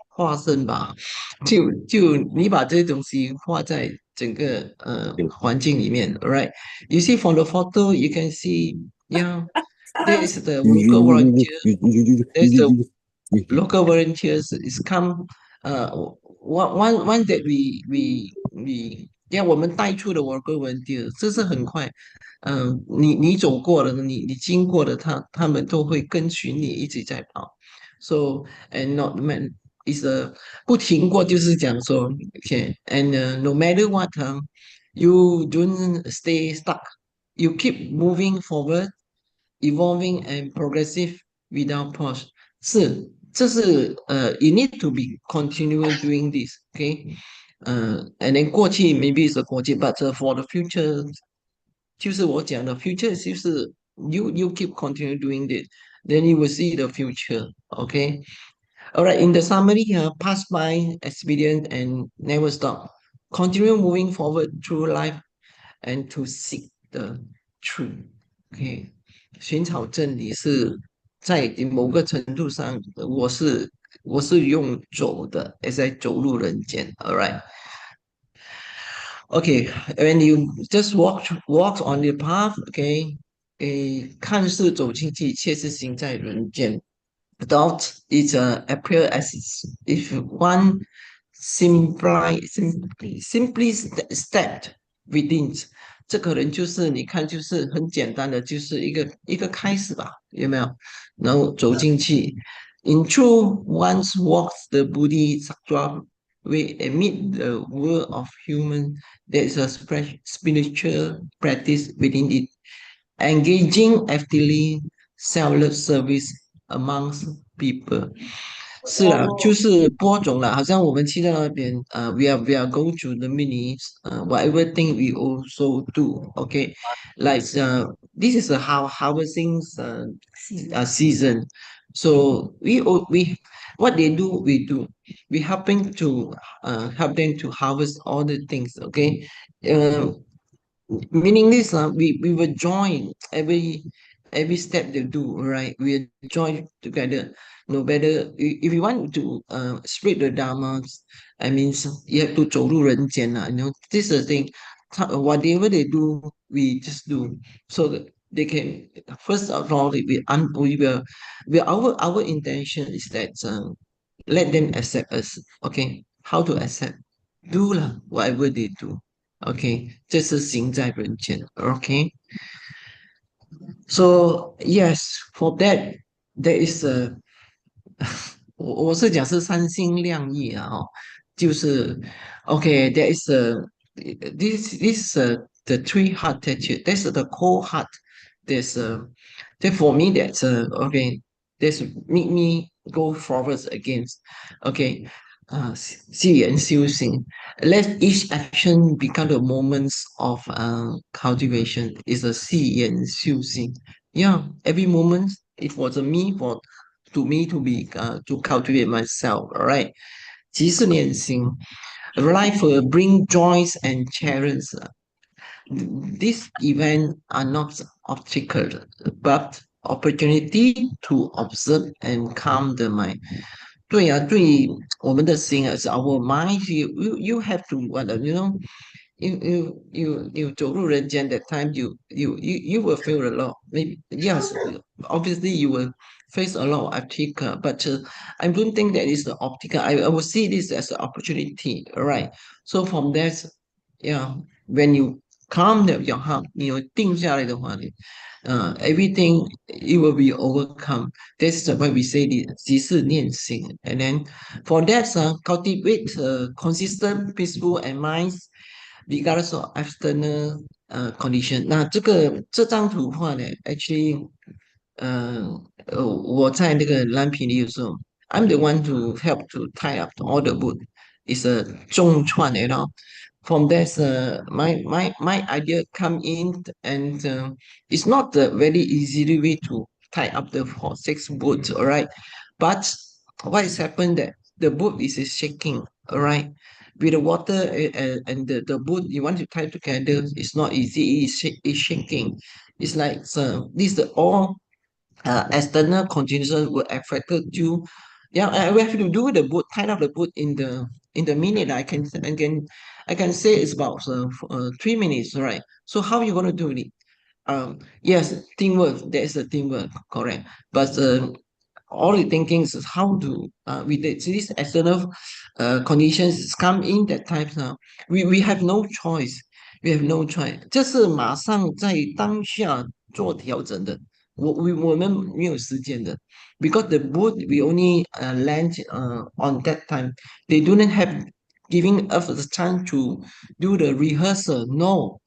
S6: 化身吧，就你把这些东西画在整个环境里面 ，right? You see from the photo, you can see, yeah, there is the local volunteer. There's the local volunteers is come. One that we 让我们带出的 worker volunteer，这是很快。你走过了，你经过的，他们都会跟随你一直在跑。So and not man is a 不停过，就是讲说，okay, and no matter what, you don't stay stuck. You keep moving forward, evolving and progressive without pause. 这是you need to be continually doing this, okay? And then 过去 maybe is a 过去 but for the future 就是我讲的 future 就是 you keep continue doing this, then you will see the future, okay? All right, in the summary here, pass by, experience and never stop. Continue moving forward through life and to seek the truth. Okay. 寻找真理是在某个程度上，我是用走的，也在走入人间。All right. Okay, when you just walk on the path, okay, 看似走进去，却是行在人间。Doubt is appear as if one simply stepped within。这个人就是你看，就是很简单的，就是一个开始吧，有没有？然后走进去。In truth, once walks the Bodhisattva way amid the world of human, there is a spiritual practice within it, engaging actively selfless service amongst people。是啦，就是播种啦，好像我们去到那边，we are going through the minis, whatever thing we also do, okay, like this is a harvesting season, so we what they do we do, we helping to help them to harvest all the things, okay, uh, meaning this we will join every step they do, right? We join together. No better if you want to spread the dharma, I mean you have to 走入人间 you know, this is the thing. Whatever they do, we just do so that they can. First of all, our intention is that let them accept us. Okay, how to accept? Do lah whatever they do. OK，这是行在人间。OK，so yes, for that there is a 我是讲是三心两意啊，就是 OK, there is a this the three heart tattoo. That's the cold heart. There's a that for me that's OK. That's make me go forwards against OK. 细言修行 let each action become the moments of cultivation is a 细言修行 yeah, every moment it was a me for to me to be to cultivate myself, all right. 即是念心 life will bring joys and challenges. These events are not obstacles but opportunity to observe and calm the mind. 对啊，对我们的心啊，是 our mind. You have to what you know. You 走入人间 that time you will feel a lot. Maybe yes, obviously you will face a lot of obstacle, but I don't think that is the obstacle. I will see this as an opportunity, right? So from that, yeah, when you calm your heart, 你有定下来的话，everything it will be overcome. That's why we say the 即是念心. And then for that, cultivate consistent, peaceful and minds regardless of external condition. 那这张图画呢，actually 我在那个蓝皮里的时候，I'm the one to help to tie up all the wood. It's a 中串，you know. From that, my idea come in, and it's not a very easy way to tie up the 6 woods, all right. But what has happened that the boat is shaking, all right. With the water and the boat you want to tie together, it's not easy. It's shaking. It's like this the all external conditions will affect you. Yeah, we have to do the boat, tie up the boat in the minute. I can say it's about 3 minutes, right? So how you gonna do it? Yes, teamwork. There is a teamwork, correct. But all the thinking is how to with these external conditions come in that type now. We have no choice. We have no choice. 这是马上在当下做调整的。我们没有时间的，because the boat we only land on that time. They don't have giving us the time to do the rehearsal. No.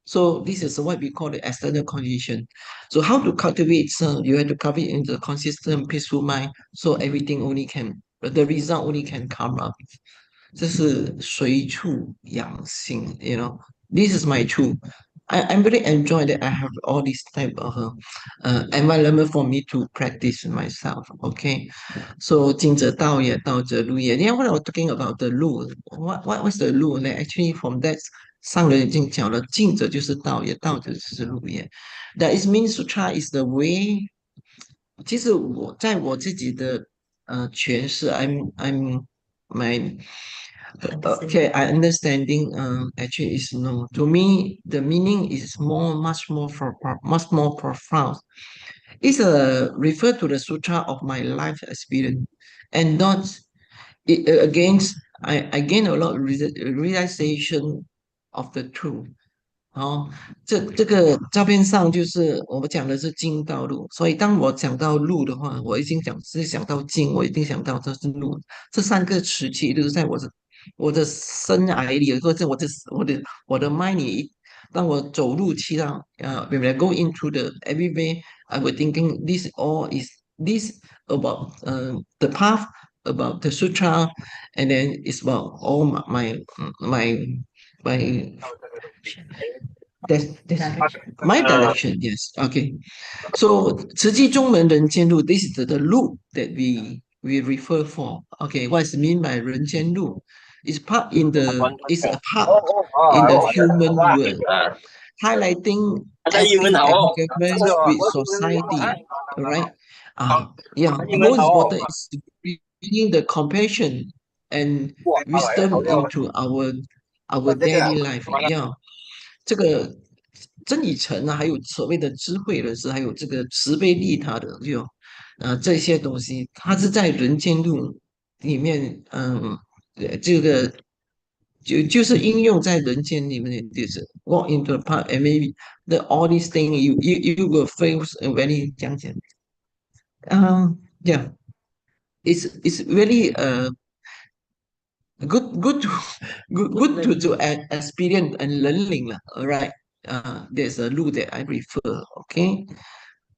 S6: So this is what we call the external condition. So how to cultivate? You have to cultivate in the consistent peaceful mind. So everything only can, the result only can come up. 这是随处养心, you know. This is my truth. I'm really enjoy that I have all this type of environment for me to practice myself. Okay, so 静者道也，道者路也. Yeah, what I was talking about the 路, what's the 路 actually from that 上人已经讲了，静者就是道也，道者就是路也. That is means sutra is the way. 其实我在我自己的诠释 I'm my okay, I understanding actually is no. To me, the meaning is much more profound. It's a refer to the sutra of my life experience and not against I gain a lot of realization of the truth. 哦，这个照片上就是我们讲的是经道路，所以当我讲到路的话，我已经想到经，我一定想到这是路，这三个词其实都是在我的生涯里，或者我的 mind 里，当我走路去到when I go into the everywhere, I was thinking this all is this about the path about the sutra, and then it's about all my my direction, yes. Okay. So 慈济中门人间路, this is the loop that we refer for. Okay, what is mean by 人间路? It's a part in the human world, highlighting ethics and governance with society. All right. Yeah, most important is bringing the compassion and wisdom into our daily life. Yeah. 这个真理层啊，还有所谓的智慧人士，还有这个慈悲利他的，这些东西，它是在人间路里面，这个就是应用在人间里面的，就是 walk into the park and maybe all these things you will feel very 讲讲，yeah, it's really good to good to experience and learning lah. All right. There's a rule that I refer. Okay.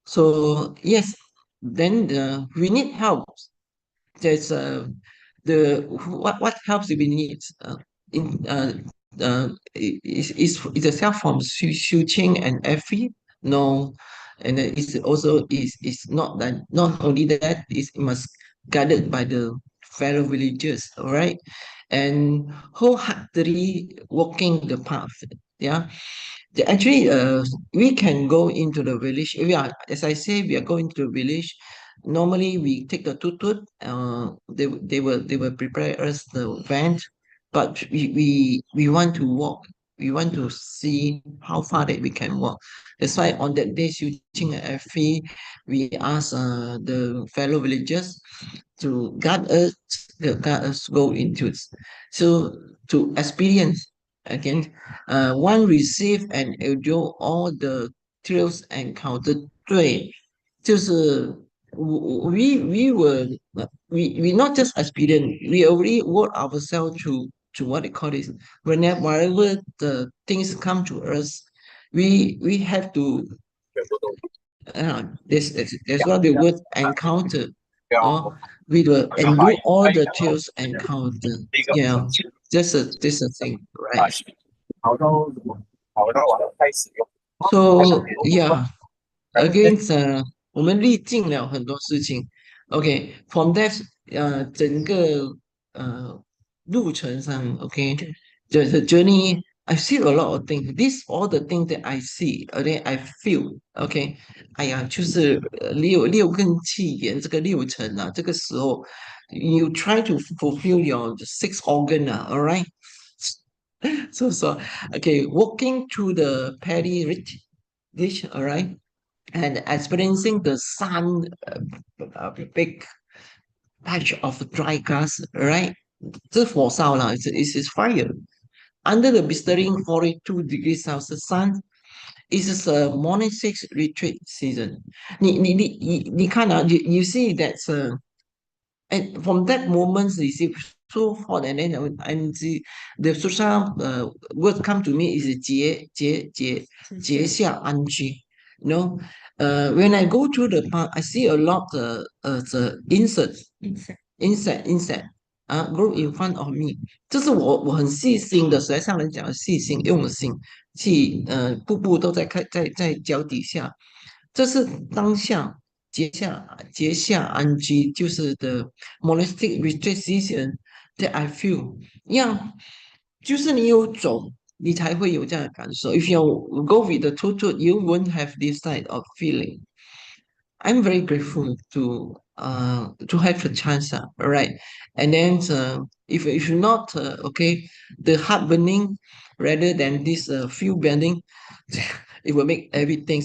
S6: So yes, then we need help. There's what helps we need in is a self from Su Ching and Effie. No, and then it's also is not that, not only that, is must guided by the fellow villagers. All right, and wholeheartedly walking the path. Yeah. Actually, we can go into the village. As I say, we are going to the village. Normally, we take the tuk-tuk. They will prepare us the van, but we want to walk. We want to see how far that we can walk. That's why on that day, Su Ching and Effie, we ask the fellow villagers to guide us go into it. So to experience again, one receive and endure all the thrills encountered. 对，就是 we were we not just experience, we already work ourselves to what they call this. Whenever the things come to us, we have to there's what the word encounter. We will endure all the thrills encounter. Yeah, just a thing, right? So yeah, against 我们历尽了很多事情。Okay, from that 整个路程上 ，OK, the journey I see a lot of things. These all the things that I see, okay, I feel, okay. 哎呀，就是六根气眼这个六尘啊，这个时候 you try to fulfill your six organ 啊 all right. So okay, walking through the paddy rich dish, all right, and experiencing the sun, big patch of dry grass, all right. 这火烧了，it's fire. Under the blistering 42 degrees Celsius sun, it is a monastic retreat season. 你看啊，you see that's and from that moment, you see so hot, and then and the social word come to me is 结下安居. You know, when I go through the park, I see a lot the insect grow in front of me. 这是我很细心的，实在上人讲的细心用心，去步步都在脚底下。这是当下结下安居，就是 the monastic retreat season that I feel. Yeah, 就是你有走，你才会有这样的感受。If you go with the tuk-tuk, you won't have this type of feeling. I'm very grateful to have the chance, right? And then if you're not okay, the heart burning rather than this feel burning, it will make everything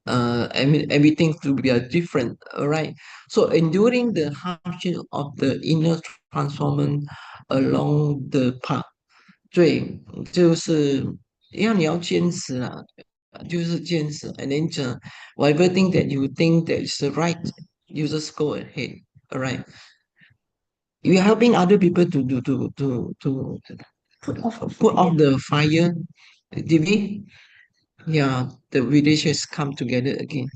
S6: everything to be different, all right? So enduring the hardship of the inner transformation along the path。对，就是因为你要坚持啦，就是坚持。And then whatever thing that you think that is right, you just go ahead. All right. You're helping other people to put off the fire. Did we? Yeah, the villages come together again.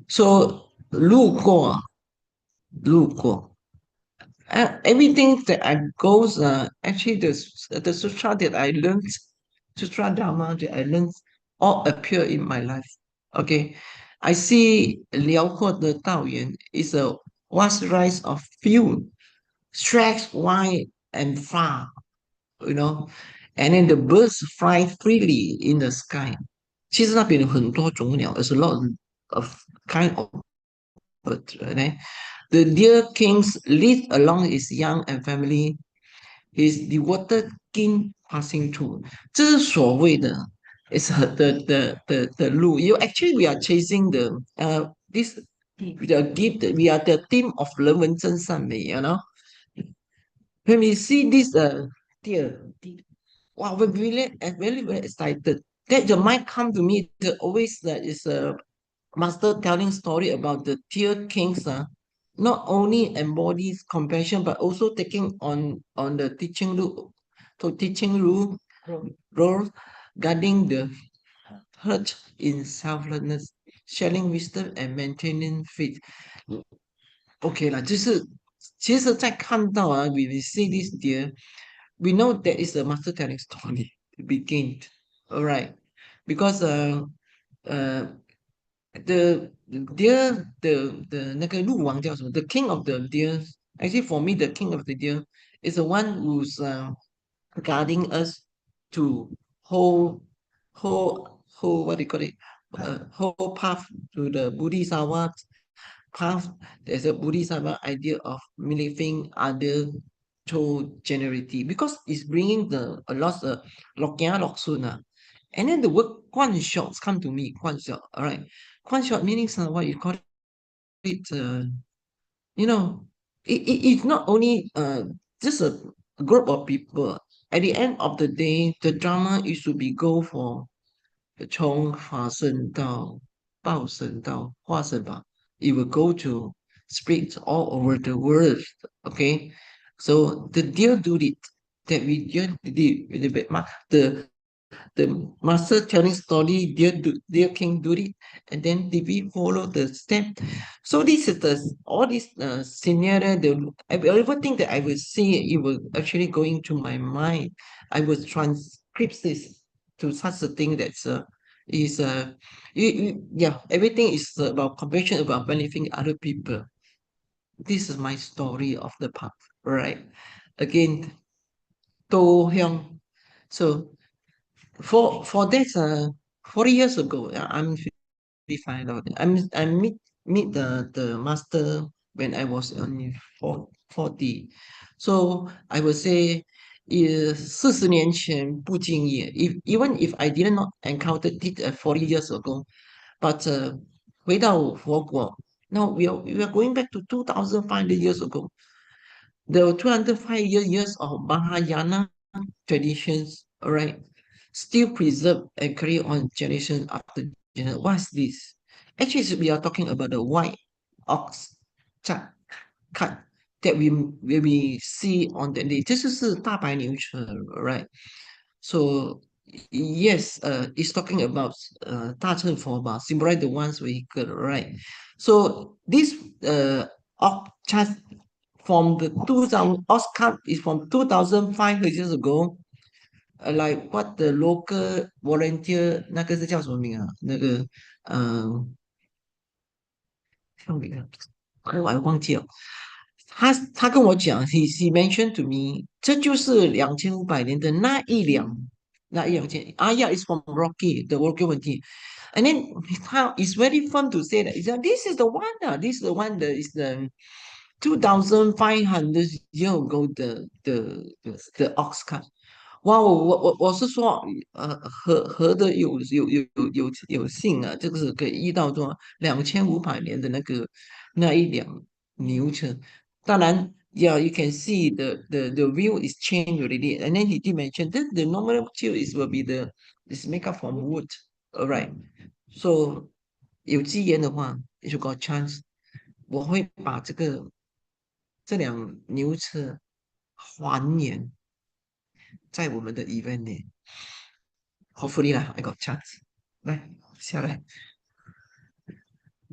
S6: So 路过 everything that I goes actually the sutra that I learned, sutra dharma that I learned all appear in my life. Okay, I see 辽阔的道远 is a vast rise of view, stretched wide and far, you know, and then the birds fly freely in the sky. 其实那边有很多种鸟 there's a lot of kind of birds, right? The deer kings lead along his young and family, his devoted king passing through. 这是所谓的 is the 路. You actually we are chasing the this the gift we are the theme of 人文真善美, you know. When we see this deer, wow, we're really very very excited. That your mind come to me. The always that is a master telling story about the deer kings. Not only embodies compassion but also taking on the teaching role, guarding the hurt in selflessness, sharing wisdom and maintaining faith. OK 啦，其实在看到we see this deer, we know that is a master telling story to begin. All right, because the deer the 那个鹿王叫什么 the king of the deer, actually for me the king of the deer is the one who's guiding us to whole what do you call it whole path to the Bodhisattva path. There's a Bodhisattva idea of living other to generity because it's bringing a lot of lokia loksuna. And then the word Guan shots come to me, Guan shot, all right. Guan shot meaning what you call it, you know, it's not only just a group of people. At the end of the day, the drama is to be go for 从法身到报身到化身吧. It will go to spread all over the world. Okay, so the deal do it that we just did the master telling story, dear king do it, and then did we follow the step? So this is all this scenario. Everything that I will see, it will actually go into my mind. I will transcript this to such a thing that's yeah, everything is about compassion, about benefiting other people. This is my story of the path, right? Again, To Hyung. So for that 40 years ago, I'm 55 now. I meet the master when I was only 40. So I would say 40年前不经意 even if I did not encounter it 40 years ago, but 回到佛国 now we are going back to 2500 years ago. The 205 years of Mahayana traditions, all right, still preserved and carry on generation after generation. What's this? Actually, we are talking about the white ox cut that we see on the day. 这就是大白牛车 right? So yes, it's talking about 大乘佛法 symbolize the one's vehicle, right? So this ox from the 2000 Oscar is from 2005 years ago. Like what the local volunteer 那个是叫什么名啊？那个叫名啊？我忘记了。他跟我讲 he mentioned to me 这就是2500年的那一辆yeah, it's from Rocky the Rocky 问题 and then it's very fun to say that this is the one this is the one that is the 2500 years ago the ox cart. 哇，我是说，合的有姓啊，这个是可以遇到说2500年的那一两牛车。当然，yeah, you can see the wheel is changed already. And then he did mention that the normal wheel will be is made up from wood. Alright. So 有机缘的话，if you got chance，我会把这辆牛车还原在我们的 event 里。Hopefully 啦，I got chance。来，下来。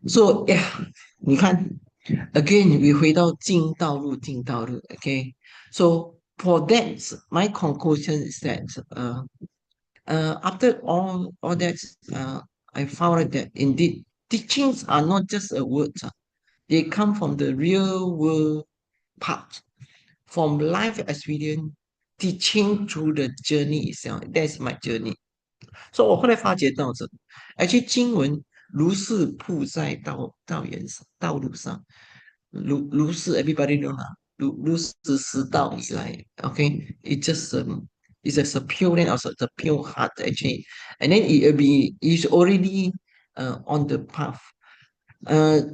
S6: So yeah，你看，again，we 回到进道路，OK。So for that, my conclusion is that after all that, I found out that indeed teachings are not just a word. They come from the real world part, from life experience, teaching through the journey itself. That's my journey. So 我后来发觉到actually 经文如是铺在道路上，如是 everybody know 啦，如是实道以来，OK，it just it's just a pure land of the pure heart actually, and then it will be is already on the path.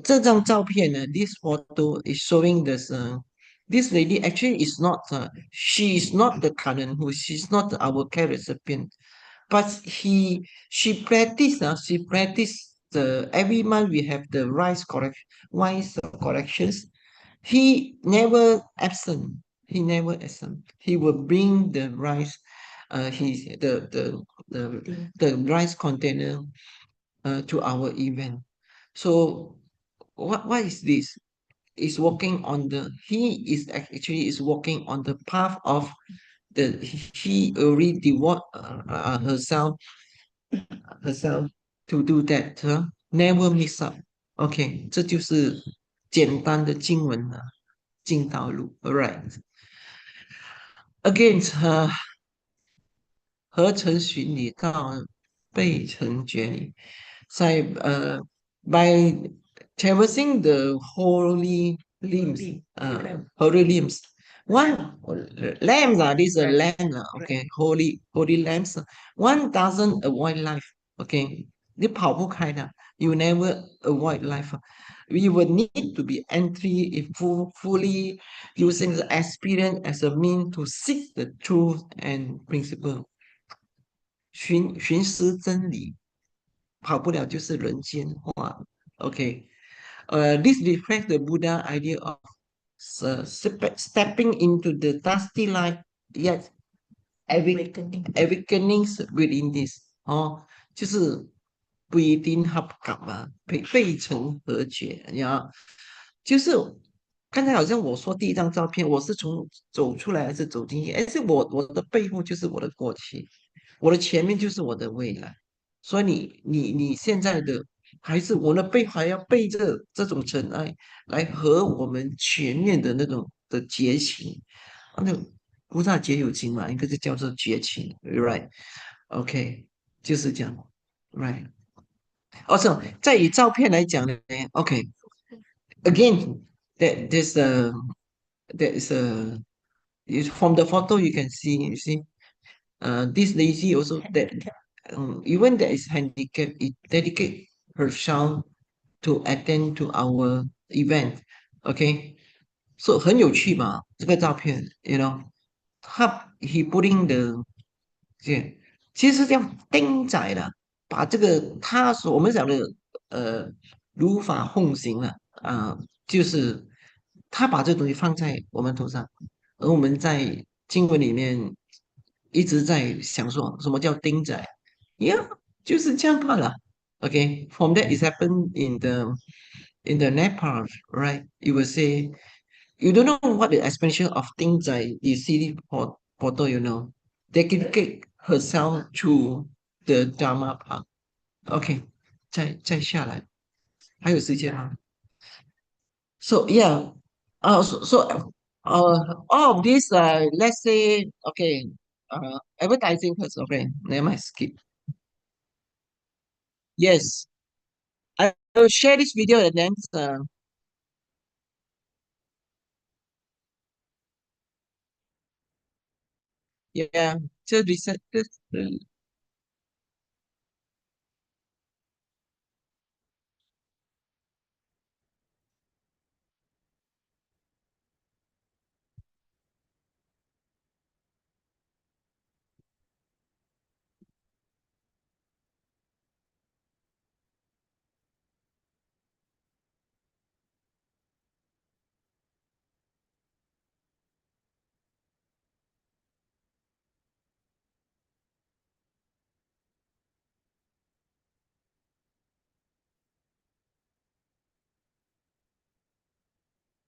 S6: 这张照片呢，this photo is showing this lady actually is not she is not the current who she's not our care recipient, but she practice the every month we have the rice corrections. He never absent. He never absent. He will bring the rice, the rice container to our event. So what is this? Is walking on the he is actually is walking on the path of he already devote herself to do that, never miss up. OK，这就是简单的经文了，进道路。Alright. Again，合成寻理到背成觉理，by traversing the holy limbs. One lambs this is a lamb okay, holy lambs. One doesn't avoid life, okay. 你跑不开的 you never avoid life. We will need to be entry if fully using the experience as a mean to seek the truth and principle. 寻思真理，跑不了就是人间话。OK，this reflects the Buddha idea of stepping into the dusty light, yet awakenings within this。就是不一定合格啊，背成和解呀。就是刚才好像我说第一张照片，我是从走出来还是走进去？是我的背后就是我的过去，我的前面就是我的未来。所以你现在的还是我的背还要背着这种尘埃来和我们前面的那种的结情，那菩萨结有情嘛，应该是叫做结情，right？OK，就是这样，right？在以照片来讲呢，OK，again that there is a from the photo you see this lady also that even that is handicapped, it dedicate herself to attend to our event. Okay, so 很有趣嘛，这个照片，you know，he putting the 其实这样钉仔的，把这个我们讲的如法奉行了就是他把这东西放在我们头上，而我们在经文里面一直在想说什么叫钉仔，yeah，就是这样罢了。Okay, from that is happened in the Nepal, right? You will say you don't know what the explanation of things like you see photo, you know. Dedicate herself to the Dharma path. OK，再下来，还有时间吗？So yeah, all of this, let's say, okay, advertising first. Okay, never mind, skip. Yes, I will share this video and then yeah, just reset this.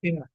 S6: Yeah.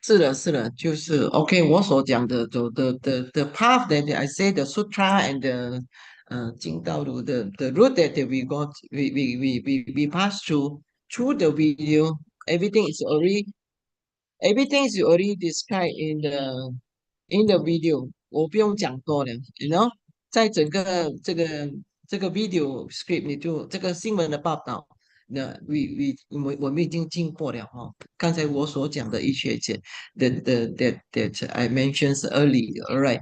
S6: 是的，是的，就是 OK。我所讲的the path that I say the sutra and the 经道路 the route that we got we pass through the video. Everything is already everything is already described in the video，我不用讲多了，you know，在整个这个 video script，你就这个新闻的报道，那 我们已经经过了哈。刚才我所讲的一切that I mentioned early，alright，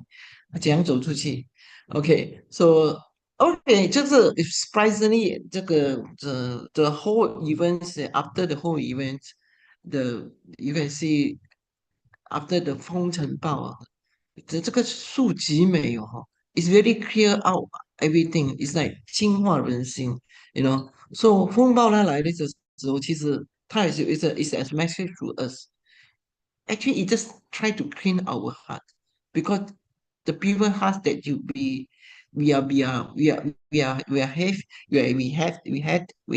S6: 怎样走出去？OK，so OK，就是 surprisingly，这个the whole events after the whole event，the you can see after the 风尘暴啊。这个数极美哦哈，it's very clear out everything. It's like 净化人心，you know. So 风暴它来的时候，其实它也是 it's a message to us. Actually, it just try to clean our heart because the pure heart that you be we are have we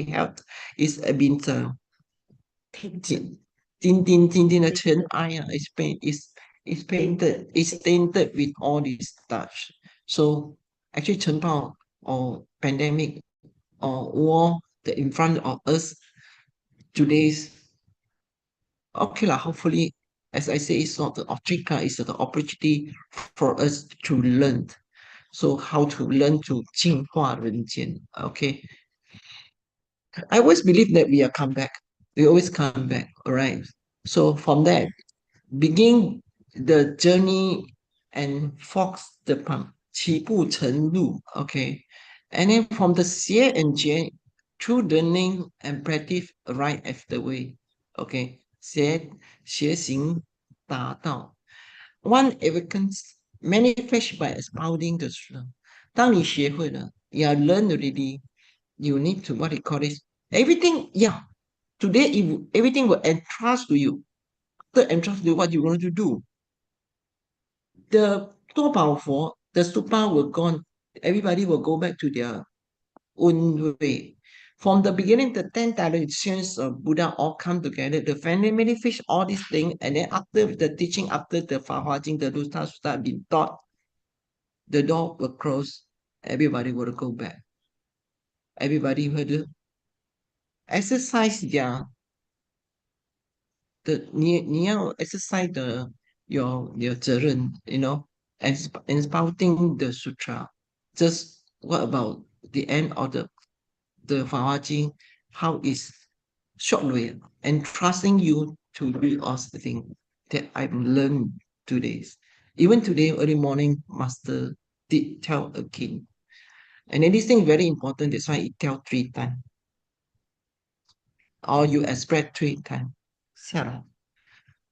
S6: have is been 点点的尘埃 is painted is tainted with all this stuff. So actually 尘暴 or pandemic or war that in front of us today's okay lah. Hopefully, as I say, it's not the object, it's the opportunity for us to learn. So how to learn to 净化人间 okay. I always believe that we are come back. We always come back, all right? So from that, begin the journey and fox the pump 起步成路 okay, and then from the 邪 and 觉 through learning and practice right after way okay, 邪行达道 one awakens manifest by expounding the truth. 当你学会了 you are learned already, you need to what you call this everything, yeah, today if everything will entrust to you, entrust to you what you want to do. The 多宝佛, the stupa will gone, everybody will go back to their own way. From the beginning, the 10 directions of Buddha all come together. The family manifest all these things, and then after the teaching, after the Fa Jing, the Lusta Sutta been taught, the door will close. Everybody will go back. Everybody will exercise their 你要 exercise your 责任 you know, expounding the sutra. Just what about the end of the 法华经? How is short way and trusting you to do all the thing that I've learned today. Even today, early morning, Master did tell again. And then this thing is very important. That's why it tell 3 times. Or you express 3 times. 下来.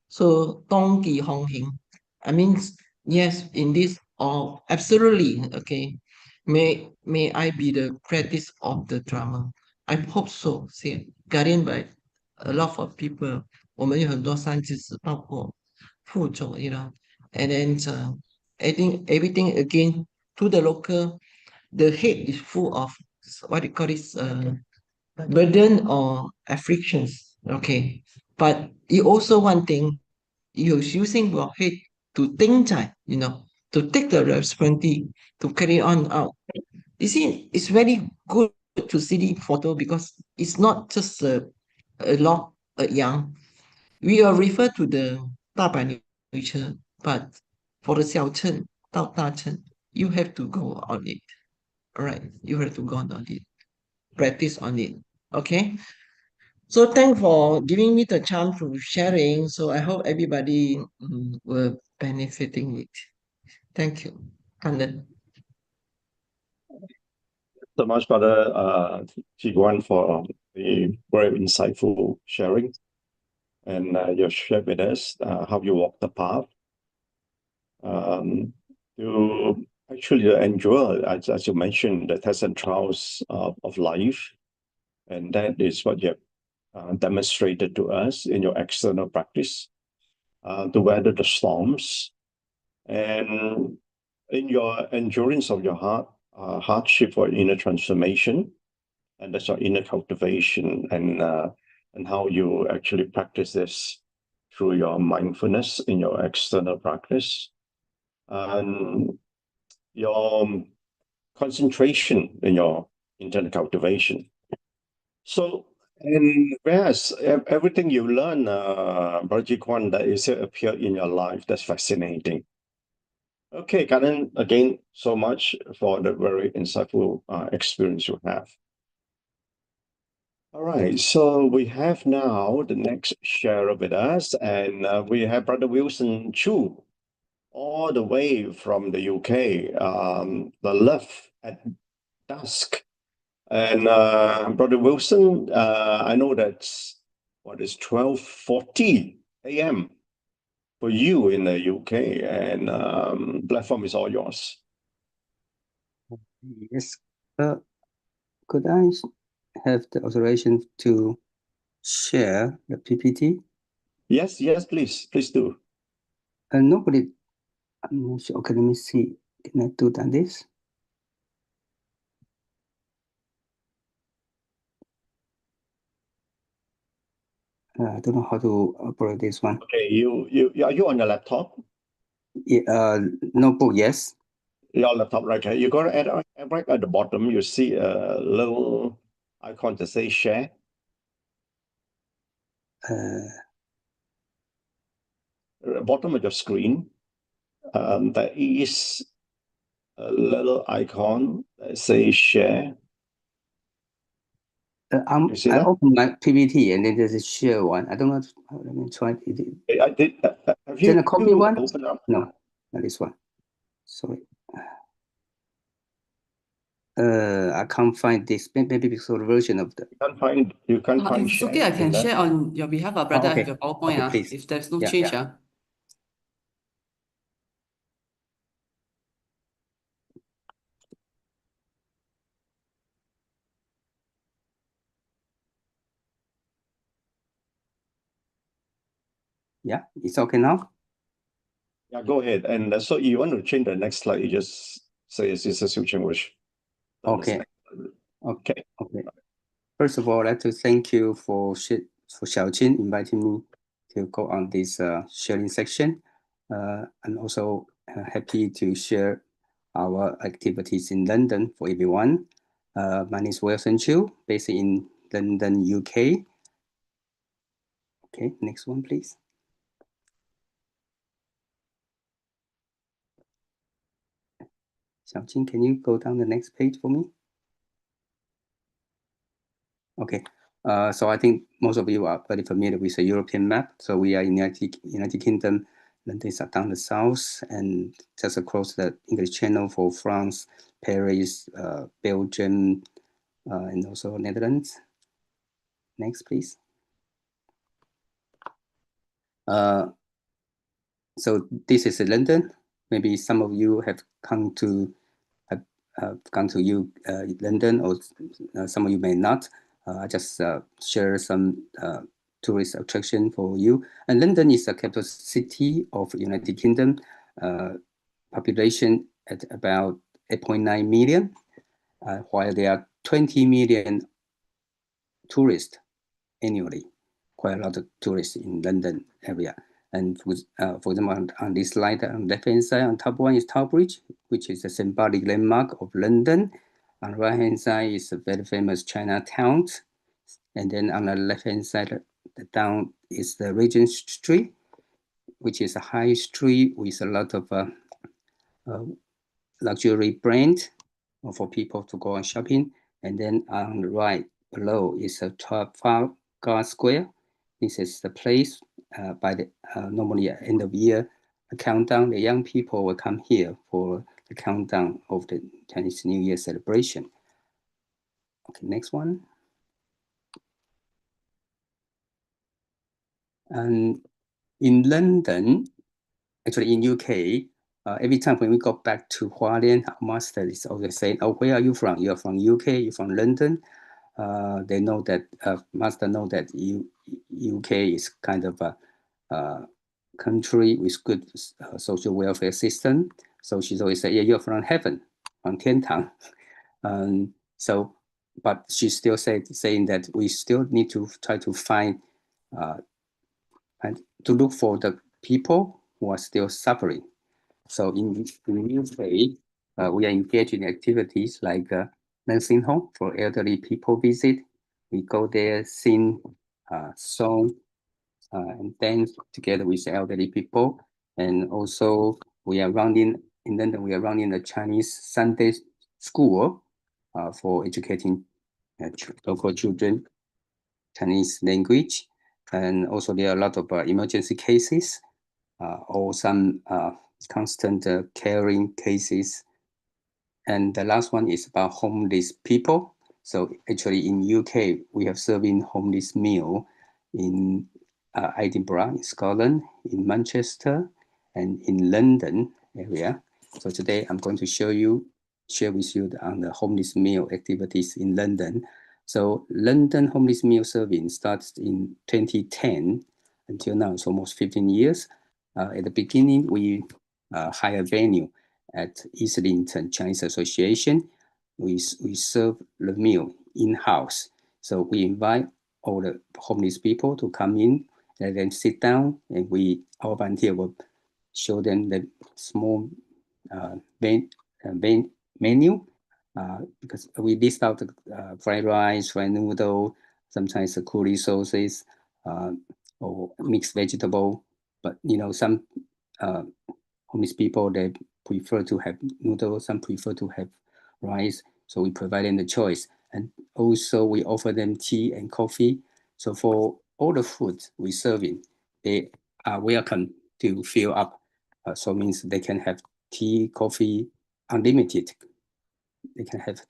S6: So, Tong Ki Hong Hing. I mean, yes, in this, or absolutely, okay. May I be the practice of the drama. I hope so. See, guardian by a lot of people. 我们有很多三知识，包括副总，you know, and then I think everything again to the local, the head is full of what you call this burden or afflictions. Okay, but you also one thing you're using your head to think, you know, to take the responsibility to carry on out. You see, it's very good to see the photo because it's not just a lot, a young. We are referred to the 大白女车, but for the 小乘到大乘, you have to go on it. All right, you have to go on it, practice on it. Okay. So thanks for giving me the chance to sharing. So I hope everybody will benefiting it. Thank you. Kandan.
S4: So much, Brother Guan, for the very insightful sharing. And you shared with us how you walk the path. To actually endure, as you mentioned, the tests and trials of life. And that is what you have demonstrated to us in your external practice, to weather the storms. And in your endurance of your heart, hardship for inner transformation, and that's your inner cultivation, and how you actually practice this through your mindfulness in your external practice, and your concentration in your internal cultivation. So, and whereas everything you learn, Brother Guan, that is appear in your life, that's fascinating. Okay, Karen, again, so much for the very insightful experience you have. All right, so we have now the next sharer with us, and we have Brother Wilson Chu, all the way from the UK, the left at Dusk. And Brother Wilson, I know that's what is 12:40 a.m. for you in the UK, and platform is all yours.
S7: Yes. Could I have the authorization to share the PPT?
S4: Yes, please do.
S7: Nobody. I'm not sure. Okay, let me see. Can I do that? This? I don't know how to operate this one.
S4: Okay, are you on your laptop?
S7: Yeah, notebook, yes.
S4: Your laptop, right? Okay. You go right at the bottom. You see a little icon to say share. Bottom of your screen, there is a little icon that says share. You see
S7: I
S4: that?
S7: open my PPT and then there's a share one. I don't know. Let me try it.
S4: I did. Have
S7: Is it
S4: you
S7: a copy one?
S4: open up?
S7: No, not this one. Sorry. I can't find this. Maybe because of the version of the.
S4: You can't find
S8: If it's
S4: share.
S8: okay, I can share on your behalf, brother. I have your PowerPoint.
S7: Okay, please.
S8: If there's no
S7: Yeah,
S8: change.
S7: yeah. Yeah, it's okay now.
S4: Yeah, go ahead. And so you want to change the next slide, you just say it's a Su Ching wish.
S7: Okay. Okay. First of all, I'd like to thank you for Xiao Qin inviting me to go on this sharing section. I'm also happy to share our activities in London for everyone. My name is Wilson Chu, based in London, UK. Okay, next one, please. Xiao Qin, can you go down the next page for me? Okay, so I think most of you are very familiar with the European map. So we are in United Kingdom, London is down the south, and just across the English Channel for France, Paris, Belgium, and also Netherlands. Next, please. So this is London. Maybe some of you have come to London, or some of you may not. I just share some tourist attraction for you. And London is the capital city of United Kingdom. Population at about 8.9 million, while there are 20 million tourists annually. Quite a lot of tourists in London area. And for example, on this slide, on the left-hand side, on top one is Tower Bridge, which is a symbolic landmark of London. On the right-hand side is a very famous Chinatown. And then on the left-hand side, down is the Regent Street, which is a high street with a lot of luxury brand for people to go and shopping. And then on the right below is a Trafalgar Square. This is the place by the normally at end of year countdown. The young people will come here for the countdown of the Chinese New Year celebration. Okay, next one. And in London, actually in UK, every time when we go back to Hualien, our master is always saying, "Oh, where are you from? You're from UK. You're from London." They know that master know that UK is kind of a country with good social welfare system. So she's always saying, "Yeah, you're from heaven, from Tiantang." So, but she's still saying that we still need to try to find and to look for the people who are still suffering. So in UK, we are engaged in activities like nursing home for elderly people visit. We go there, sing, song, and dance together with elderly people. And also we are running, in London, we are running a Chinese Sunday school for educating local children Chinese language. And also there are a lot of emergency cases or some constant caring cases. And the last one is about homeless people. So actually in UK, we have serving homeless meal in Edinburgh, in Scotland, in Manchester, and in London area. So today I'm going to share with you on the homeless meal activities in London. So London homeless meal serving starts in 2010 until now. It's almost 15 years. At the beginning, we hire a venue at Islington Chinese Association. We serve the meal in-house. So we invite all the homeless people to come in, let them sit down, and our volunteer will show them the small menu, because we list out fried rice, fried noodle, sometimes the curry sauces, or mixed vegetable. But some homeless people, they prefer to have noodles, some prefer to have rice. So we provide them the choice. And also we offer them tea and coffee. So for all the food we serving, they are welcome to fill up. So it means they can have tea, coffee, unlimited. They can have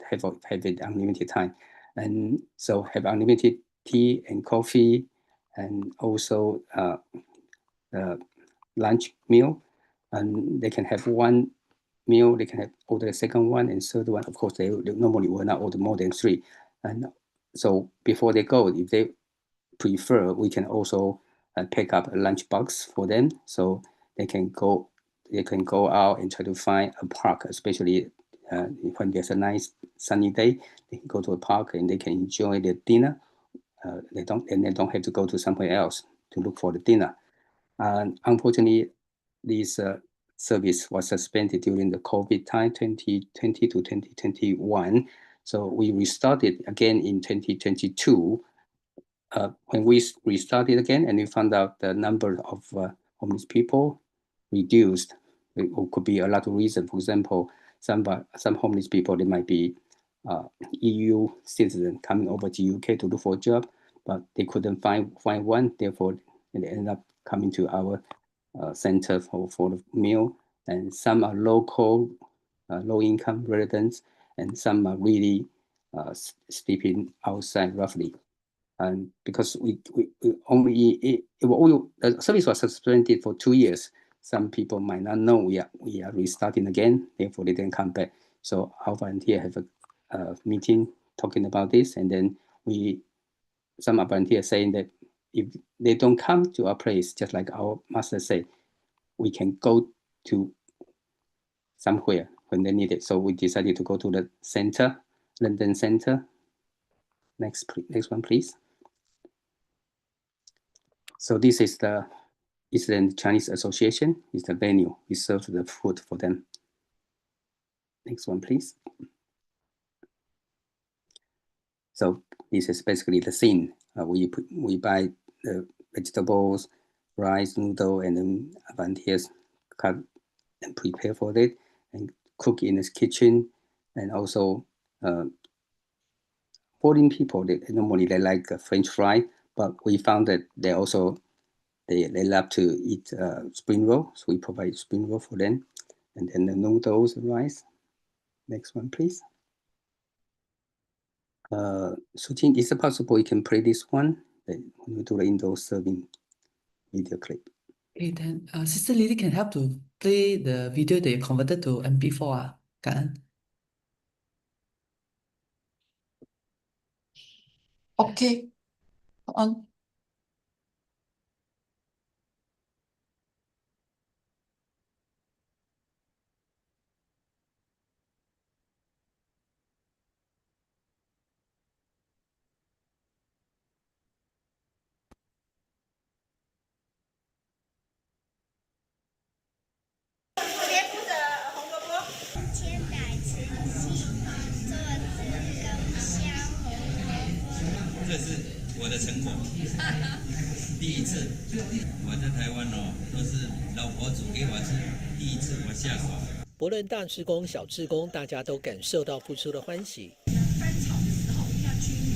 S7: it unlimited time. And so have unlimited tea and coffee, and also lunch meal. And they can have one meal, they can order a second one and third one. Of course, they normally will not order more than 3. And so before they go, if they prefer, we can also pick up a lunch box for them, so they can go out and try to find a park, especially when there's a nice sunny day. They can go to a park and they can enjoy their dinner. They don't have to go to somewhere else to look for the dinner. And unfortunately, this service was suspended during the COVID time, 2020 to 2021. So we restarted again in 2022. When we restarted again, and we found out the number of homeless people reduced. It could be a lot of reasons. For example, some homeless people, they might be EU citizens coming over to UK to look for a job, but they couldn't find one. Therefore, they ended up coming to our center for the meal, and some are local, low-income residents, and some are really sleeping outside roughly. And because we only the service was suspended for 2 years, some people might not know we are restarting again. Therefore, they didn't come back. So our volunteer have a meeting talking about this, and then some volunteers saying that if they don't come to our place, just like our master said, we can go to somewhere when they need it. So we decided to go to the center, London Center. Next one, please. So this is the Eastern Chinese Association. Is the venue. We serve the food for them. Next one, please. So this is basically the scene. We buy the vegetables, rice, noodle, and then volunteers cut and prepare for it and cook in this kitchen. And also foreign people, normally they like French fry, but we found that they love to eat spring roll. So we provide spring roll for them. And then the noodles, rice. Next one, please. Su Ching, is it possible you can play this one when we do the indoor serving video clip?
S8: Okay, then Sister Lily can help to play the video they converted to MP4.感恩.
S1: Okay, on.
S9: 不论大志工、小志工，大家都感受到付出的欢喜。
S10: 翻炒的时候一定要均匀，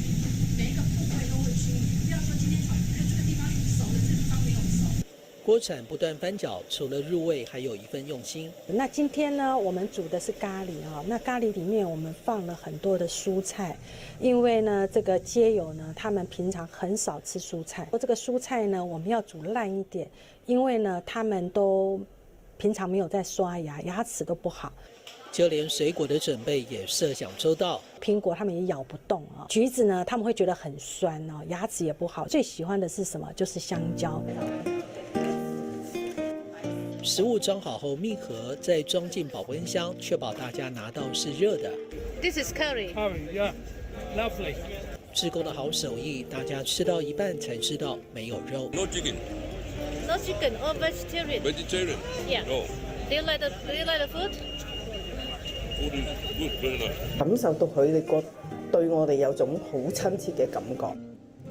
S10: 每一个部位都会均匀，不要说今天炒这个地方熟了，这个地方没有熟。
S9: 锅铲不断翻搅，除了入味，还有一份用心。
S11: 那今天呢，我们煮的是咖喱哈。那咖喱里面我们放了很多的蔬菜，因为呢，这个街友呢，他们平常很少吃蔬菜。这个蔬菜呢，我们要煮烂一点，因为呢，他们都平常没有在刷牙，牙齿都不好。
S9: 就连水果的准备也设想周到。
S11: 苹果他们也咬不动啊，橘子呢，他们会觉得很酸哦，牙齿也不好。最喜欢的是什么？就是香蕉。
S9: 食物装好后密合，再装进保温箱，确保大家拿到是热的。
S12: This is curry.
S2: Curry, yeah, lovely.
S9: 志工的好手艺，大家吃到一半才知道没有肉。
S12: No chicken. No chicken or vegetarian.
S2: Vegetarian.
S12: Yeah.
S2: No.
S12: Do you like the food?
S2: Food is good, very nice.
S13: 感受到佢哋對我哋有種好親切嘅感覺。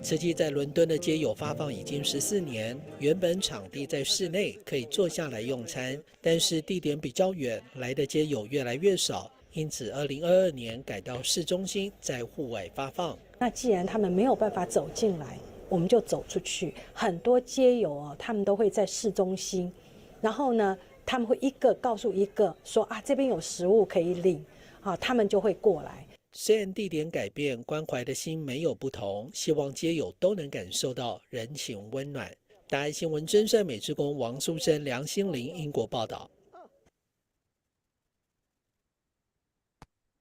S9: 慈濟在倫敦的街友發放已經14年，原本場地在室內可以坐下來用餐，但是地點比較遠，來的街友越來越少，因此2022年改到市中心，在戶外發放。
S11: 那既然他們沒有辦法走進來，我們就走出去。很多街友哦，他們都會在市中心，然後呢，他們會一個告訴一個說啊，這邊有食物可以領，啊，他們就會過來。
S9: 雖然地點改變，關懷的心沒有不同，希望街友都能感受到人情溫暖。大愛新聞真善美志工王淑珍、梁心玲英國報道。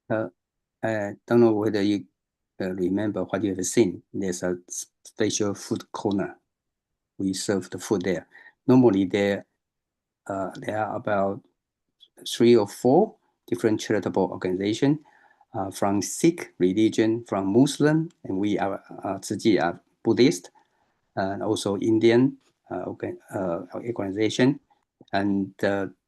S7: I don't know whether you remember what you have seen. There's a special food corner. We serve the food there. Normally there are about 3 or 4 different charitable organizations. From Sikh religion, from Muslim, and we are Chee are Buddhist, and also Indian organization. And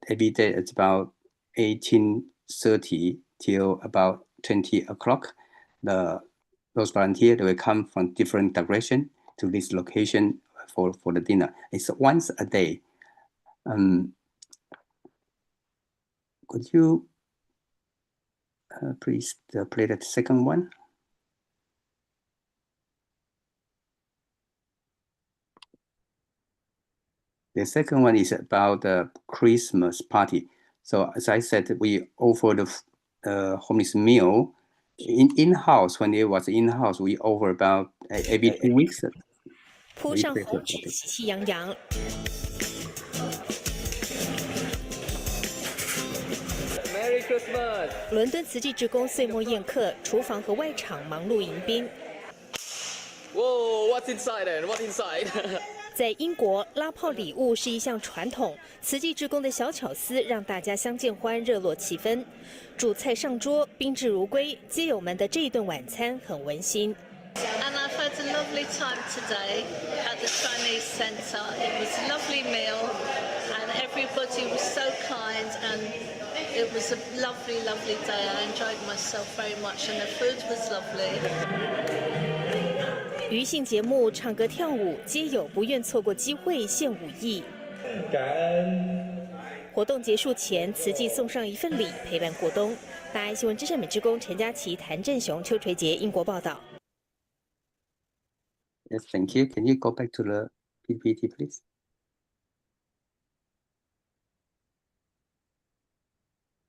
S7: every day it's about 18:30 till about 20 o'clock. Those volunteers, they will come from different direction to this location for the dinner. It's once a day. Could you please play the second one? The second one is about the Christmas party. So as I said, we offer the homeless meal in-house. When it was in-house, we offer about every 2 weeks.
S14: 铺上红纸，喜气洋洋。
S15: Merry Christmas！
S14: 伦敦慈济志工岁末宴客，厨房和外场忙碌迎宾。
S15: Whoa! What's inside then? What's inside?
S14: 在英国，拉炮礼物是一项传统，慈济志工的小巧思让大家相见欢，热络气氛。主菜上桌，宾至如归，街友们的这一顿晚餐很温馨。
S12: And I've had a lovely time today at the Chinese Centre. It was a lovely meal and everybody was so kind and it was a lovely, lovely day. I enjoyed myself very much and the food was lovely.
S14: 余兴节目唱歌跳舞，街友不愿错过机会献武艺。
S15: 感恩。
S14: 活动结束前，慈济送上一份礼陪伴过冬。大爱新闻之声美职工陈佳琪、谭振雄、邱垂杰，英国报道。
S7: Yes, thank you. Can you go back to the PPT, please?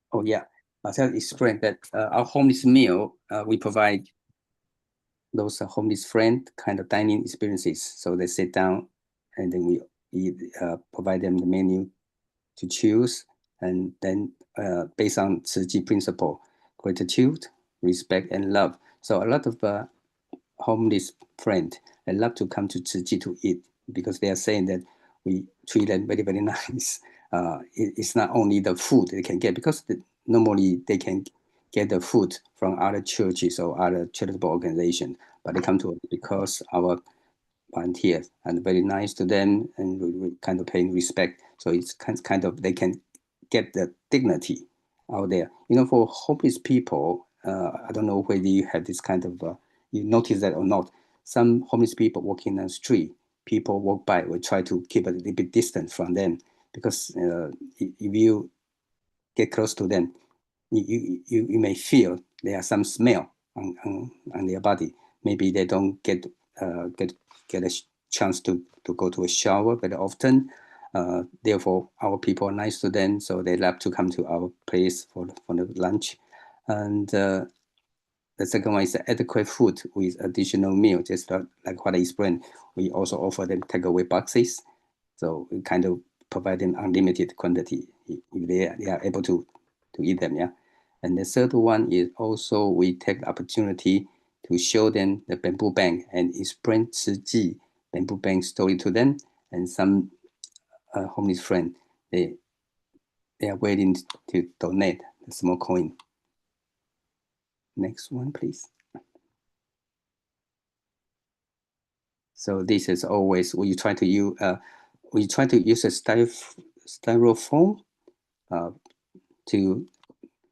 S7: Oh, yeah. I'll explain that our homeless meal, we provide those homeless friend kind of dining experiences. So they sit down and then we provide them the menu to choose. And then based on Chee principle, gratitude, respect, and love. So a lot of homeless friends, they love to come to Chee to eat because they are saying that we treat them very, very nice. It's not only the food they can get because normally they can get the food from other churches or other charitable organizations, but they come to us because our volunteers are very nice to them and we kind of paying respect. So it's kind of, they can get the dignity out there. You know, for homeless people, I don't know whether you have this kind of, you notice that or not. Some homeless people walking on the street, people walk by, we try to keep a little bit distant from them because if you get close to them, you may feel there are some smell on their body. Maybe they don't get a chance to go to a shower very often. Therefore, our people are nice to them, so they love to come to our place for the lunch. And the second one is adequate food with additional meal, just like what I explained. We also offer them takeaway boxes, so we kind of provide them unlimited quantity if they are able to eat them. Yeah, and the third one is also we take the opportunity to show them the bamboo bank and explain Chee bamboo bank story to them. And some homeless friend, they are willing to donate a small coin. Next one, please. So this is always we try to use a styrofoam to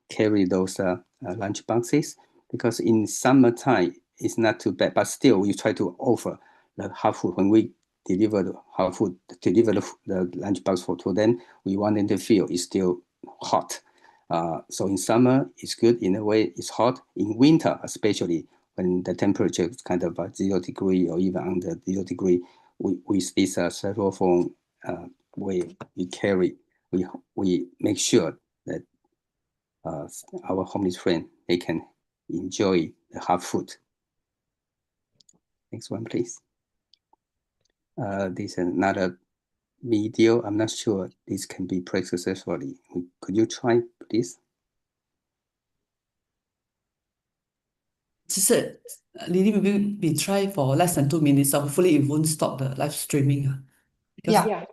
S7: carry those lunch boxes because in summertime it's not too bad, but still we try to offer the hot food when we deliver the hot food, deliver the lunch box to them. We want them to feel it's still hot. So in summer, it's good. In a way, it's hot. In winter, especially when the temperature is kind of 0 degree or even under 0 degree, with this styrofoam way we carry, we make sure that our homeless friend, they can enjoy the hot food. Next one, please. This is another video. I'm not sure this can be played successfully. Could you try this?
S8: 只是 Lily maybe we try for less than 2 minutes, so hopefully it won't stop the live streaming.
S1: Yeah.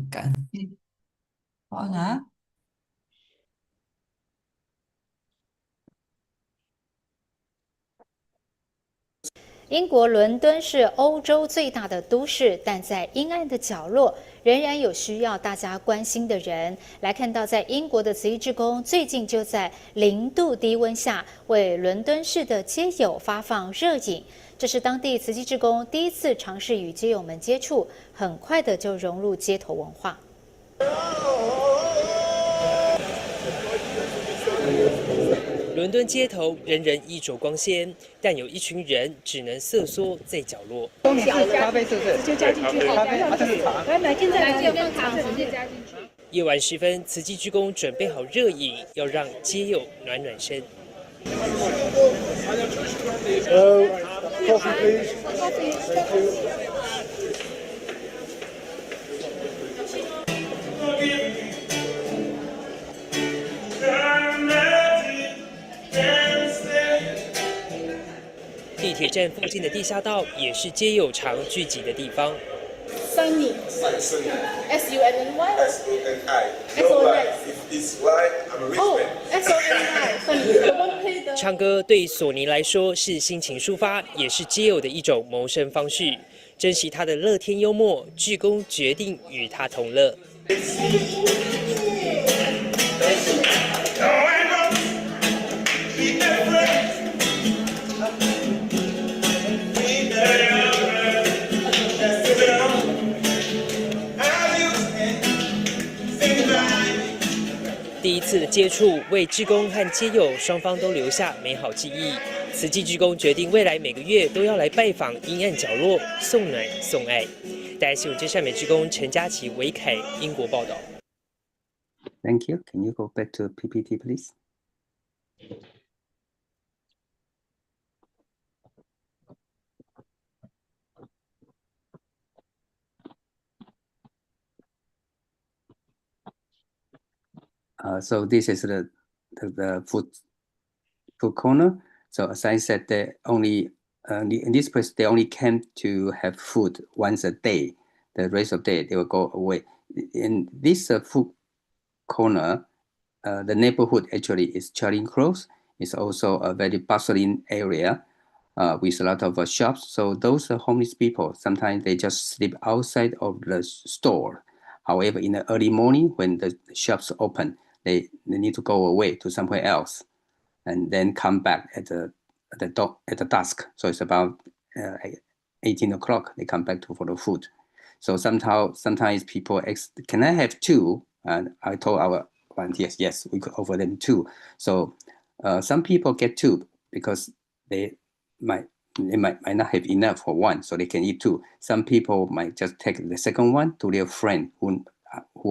S8: Kan.
S1: Hold on.
S16: 英国伦敦是欧洲最大的都市，但在阴暗的角落，仍然有需要大家关心的人。来看到，在英国的慈济志工最近就在0度低温下，为伦敦市的街友发放热饮。这是当地慈济志工第一次尝试与街友们接触，很快的就融入街头文化。
S17: 伦敦街头人人衣着光鲜，但有一群人只能瑟缩在角落。
S18: 咖啡是不是？直接加进去。咖啡，这是茶。
S10: 来，现在来跟糖直接加进去。
S17: 夜晚时分，慈济居公准备好热饮，要让街友暖暖身。
S18: Coffee please. Thank you.
S17: 地铁站附近的地下道也是街友常聚集的地方。
S10: Sunny. S-U-N-N-Y?
S18: S-U-N-I.
S10: S-O-N-I.
S18: It's Y, I'm a rich
S10: Oh,
S18: man.
S10: S-O-N-I. Sunny. The one play the...
S17: 唱歌对索尼来说是心情抒发，也是街友的一种谋生方式。珍惜他的乐天幽默，鞠躬决定与他同乐。第一次的接触，为志工和街友双方都留下美好记忆。慈济志工决定未来每个月都要来拜访阴暗角落，送暖送爱。大家新闻接善美志工陈佳琪、韦凯，英国报道。
S7: Thank you. Can you go back to PPT, please? So this is the food corner. So as I said, they only in this place they only came to have food once a day. The rest of the day they will go away. In this food corner, the neighborhood actually is charting close. It's also a very bustling area with a lot of shops. So those homeless people, sometimes they just sleep outside of the store. However, in the early morning when the shops open, they need to go away to somewhere else and then come back at the dusk. So it's about 18 o'clock. They come back for the food. So sometimes people ask, can I have two? And I told our volunteers, yes, we could offer them two. So some people get two because they might not have enough for one, so they can eat two. Some people might just take the second one to their friend who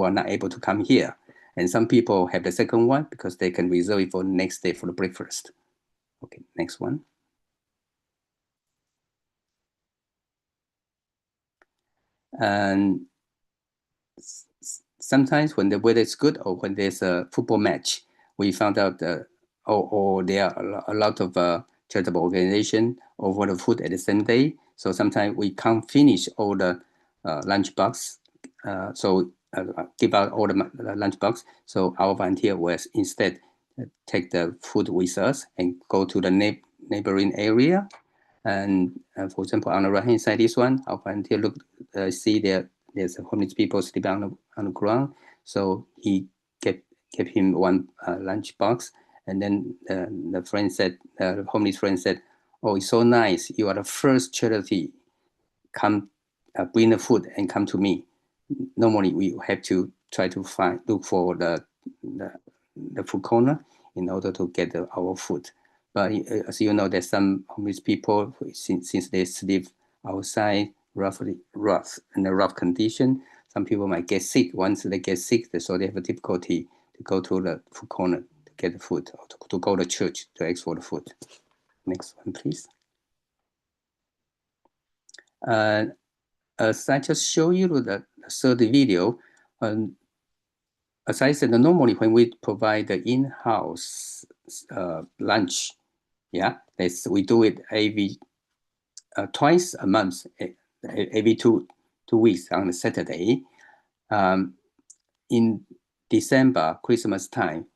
S7: are not able to come here. And some people have the second one because they can reserve it for the next day for the breakfast. Okay, next one. And sometimes when the weather is good or when there's a football match, we found out or there are a lot of charitable organizations over the food at the same day. So sometimes we can't finish all the lunch box. So give out all the lunch box. So our volunteer will instead take the food with us and go to the neighboring area. And for example, on the right hand side, this one, our volunteer see there's homeless people sleeping on the ground. So he gave him one lunch box. And then the friend said, the homeless friend said, "Oh, it's so nice. You are the first charity. Come bring the food and come to me. Normally we have to try to look for the food corner in order to get our food. But as you know, there's some homeless people since they sleep outside in a rough condition. Some people might get sick. Once they get sick, so they have a difficulty to go to the food corner to get the food, or to go to church to ask for the food. Next one, please. As I just show you the third video, as I said, normally when we provide the in-house lunch, we do it every twice a month, every two weeks on a Saturday. In December, Christmas time,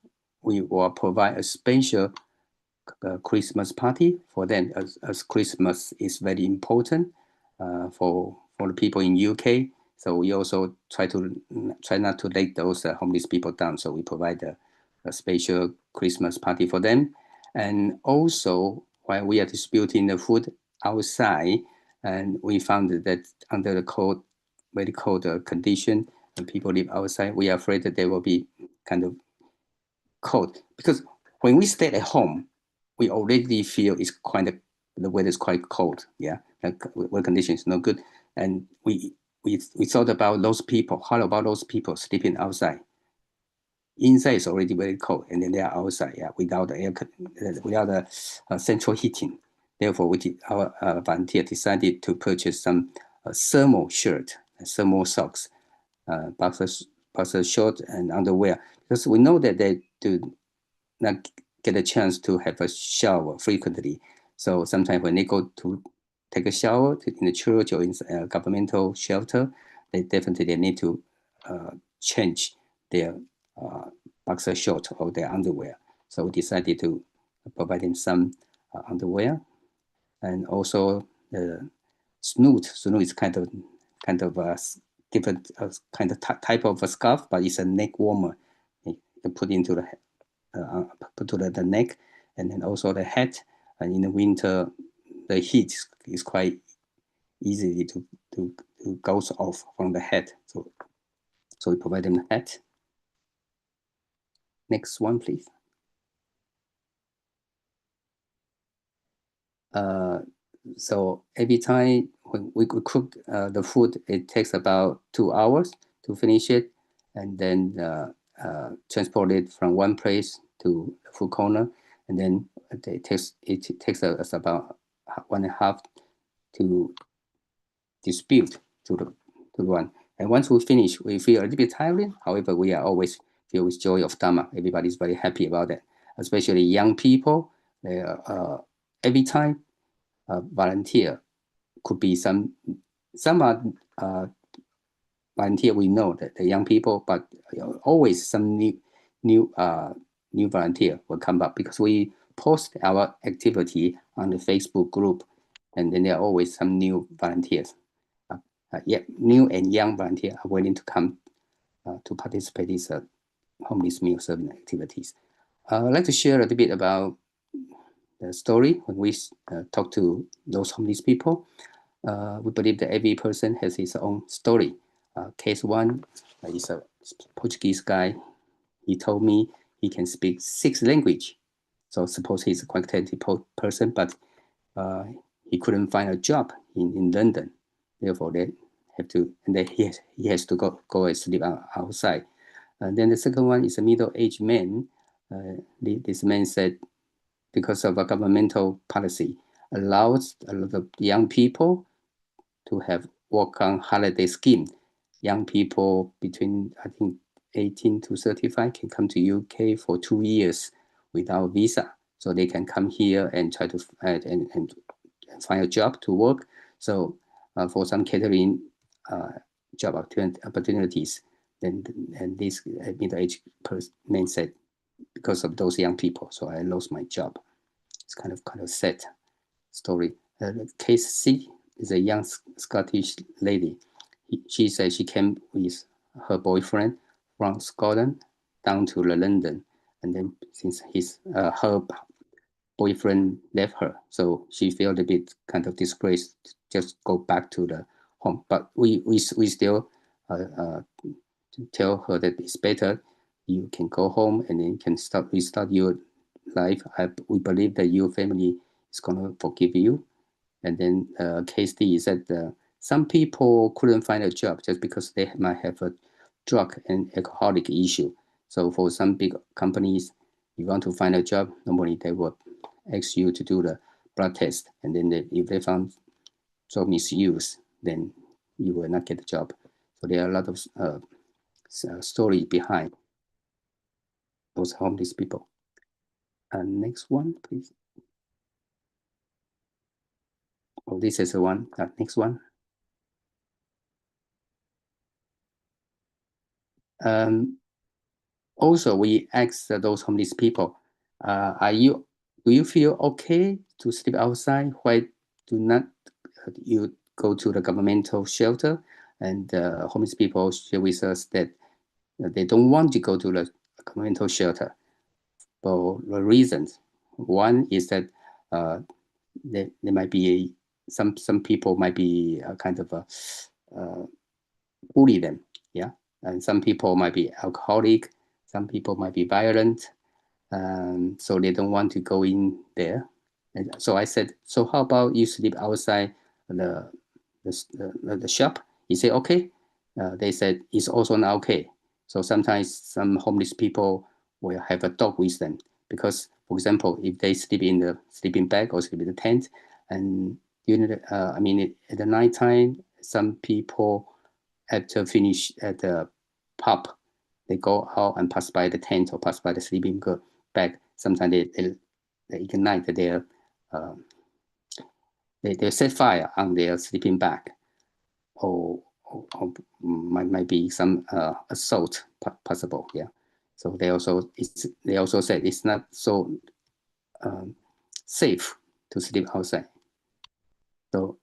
S7: we will provide a special Christmas party for them, as Christmas is very important for the people in UK. So we also try not to let those homeless people down. So we provide a special Christmas party for them. And also, while we are distributing the food outside, and we found that under the very cold condition, and people live outside, we are afraid that they will be kind of cold. Because when we stay at home, we already feel it's the weather is quite cold. Yeah, weather conditions not good, and we thought about those people. How about those people sleeping outside? Inside is already very cold, and then they are outside, yeah, without the central heating. Therefore, our volunteer decided to purchase some thermal shirt, thermal socks, boxer short, and underwear, because we know that they do not get a chance to have a shower frequently. So sometimes when they go to take a shower in the church or in a governmental shelter, they definitely need to change their boxer short or their underwear. So we decided to provide them some underwear, and also the snoot. Snoot is kind of a different kind of type of a scarf, but it's a neck warmer. You put into the neck, and then also the hat. And in the winter, the heat is quite easily to goes off from the head. So we provide them the hat. Next one, please. So every time when we cook the food, it takes about 2 hours to finish it, and then transport it from one place to the food corner, and then it takes us about 1.5 to dispute to the one. And once we finish, we feel a little bit tiring. However, we are always filled with joy of Dharma. Everybody's very happy about that, especially young people. They are, every time volunteer could be some are volunteer we know that the young people, but always some new volunteer will come up, because we post our activity on the Facebook group, and then there are always some new volunteers. New and young volunteers are willing to come to participate in these homeless meal serving activities. I'd like to share a little bit about the story. When we talk to those homeless people, we believe that every person has his own story. Case one is a Portuguese guy. He told me he can speak 6 languages. So suppose he's a quite talented person, but he couldn't find a job in London. Therefore, they have to, and then he has to go and sleep outside. And then the second one is a middle-aged man. This man said, because of a governmental policy, allows a lot of young people to have work on holiday scheme. Young people between, I think, 18 to 35 can come to UK for 2 years without visa. So they can come here and try to and find a job to work. So for some catering job opportunities, then and this middle-aged man said, because of those young people, so I lost my job. It's kind of sad story. Case C is a young Scottish lady. She said she came with her boyfriend from Scotland down to London, and then since her boyfriend left her, so she felt a bit kind of disgraced to just go back to the home. But we still tell her that it's better you can go home and then can restart your life. We believe that your family is gonna forgive you. And then case D is that some people couldn't find a job just because they might have a drug and alcoholic issue. So for some big companies, you want to find a job, normally they will ask you to do the blood test. And then if they found job misuse, then you will not get the job. So there are a lot of story behind those homeless people. Next one, please. Oh, this is the one. Next one. Also, we asked those homeless people, do you feel okay to sleep outside? Why do not you go to the governmental shelter? And homeless people share with us that they don't want to go to the governmental shelter for the reasons. One is that there might be some people might be kind of bully them, yeah, and some people might be alcoholic, some people might be violent, so they don't want to go in there. And so I said, so how about you sleep outside the shop? He said, okay. They said it's also not okay. So sometimes some homeless people will have a dog with them because, for example, if they sleep in the sleeping bag or sleep in the tent, and during the, at the nighttime, some people after finish at the pub, they go out and pass by the tent or pass by the sleeping bag. Sometimes they ignite their they set fire on their sleeping bag, or might be some assault possible. Yeah. So they also said it's not so safe to sleep outside. So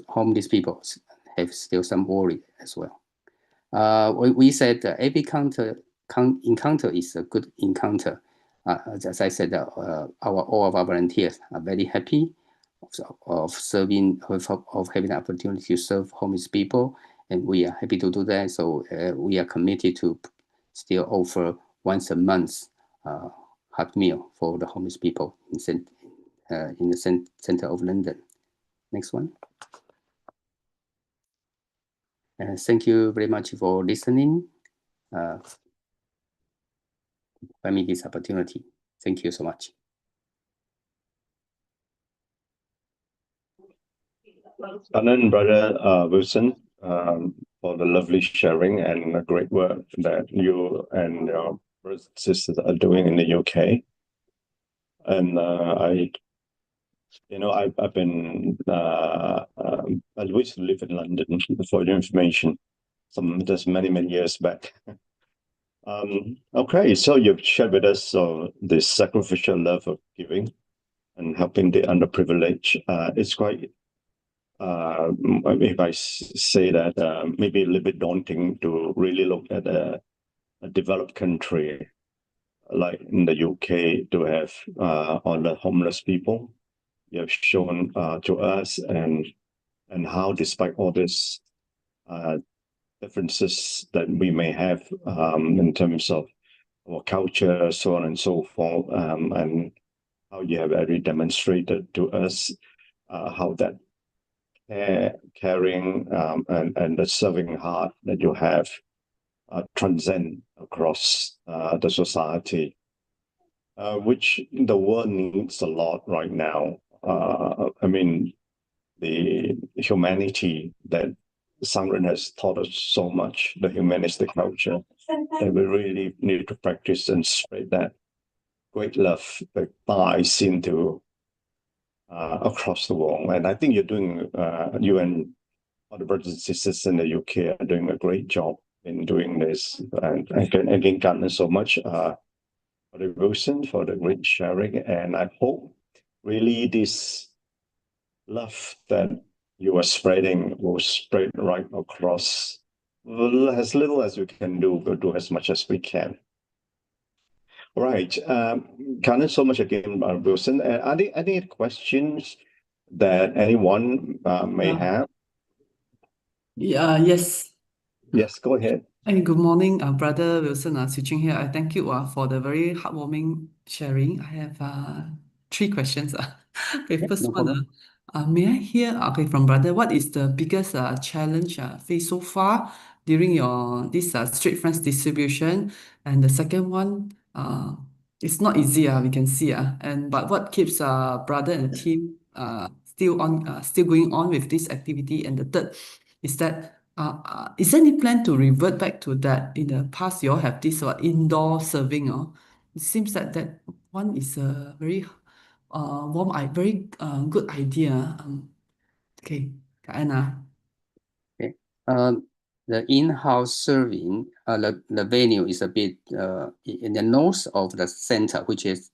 S7: homeless people have still some worry as well. We said every encounter is a good encounter. As I said, all of our volunteers are very happy of serving, of having the opportunity to serve homeless people, and we are happy to do that. So we are committed to still offer once a month hot meal for the homeless people in the center of London. Next one. Thank you very much for listening. For me, this opportunity. Thank you so much.
S4: And then, Brother Wilson, for the lovely sharing and the great work that you and your brothers and sisters are doing in the UK. And I've been I used to live in London, for your information, just many years back. Okay, so you've shared with us the sacrificial love of giving and helping the underprivileged. It's quite, if I say that, maybe a little bit daunting to really look at a developed country like in the UK to have all the homeless people. You have shown to us and how, despite all this differences that we may have in terms of our culture, so on and so forth, and how you have already demonstrated to us how that caring and the serving heart that you have transcend across the society, which the world needs a lot right now. The humanity that Sangren has taught us so much, the humanistic culture, that we really need to practice and spread that great love that ties into across the world. And I think you're doing, you and other brothers and sisters in the UK are doing a great job in doing this. And again, God so much for the Wilson, for the great sharing. And I hope really this love that you are spreading will spread right across. As little as we can do, we'll do as much as we can. All right. Karen, so much again, Wilson. Are there any questions that anyone may have?
S8: Yes.
S4: Yes, go ahead.
S8: And good morning, Brother Wilson. Su Ching here. I thank you for the very heartwarming sharing. I have 3 questions. Okay, first
S7: no
S8: one,
S7: problem.
S8: may I hear from Brother, what is the biggest challenge faced so far during your this Street Friends distribution? And the second one, it's not easy, we can see, but what keeps Brother and the team still going on with this activity? And the third is that is there any plan to revert back to that? In the past, you all have this indoor serving. It seems that one is a very very good idea. Okay, Anna.
S7: Okay. The in-house serving, the venue is a bit in the north of the center, which is,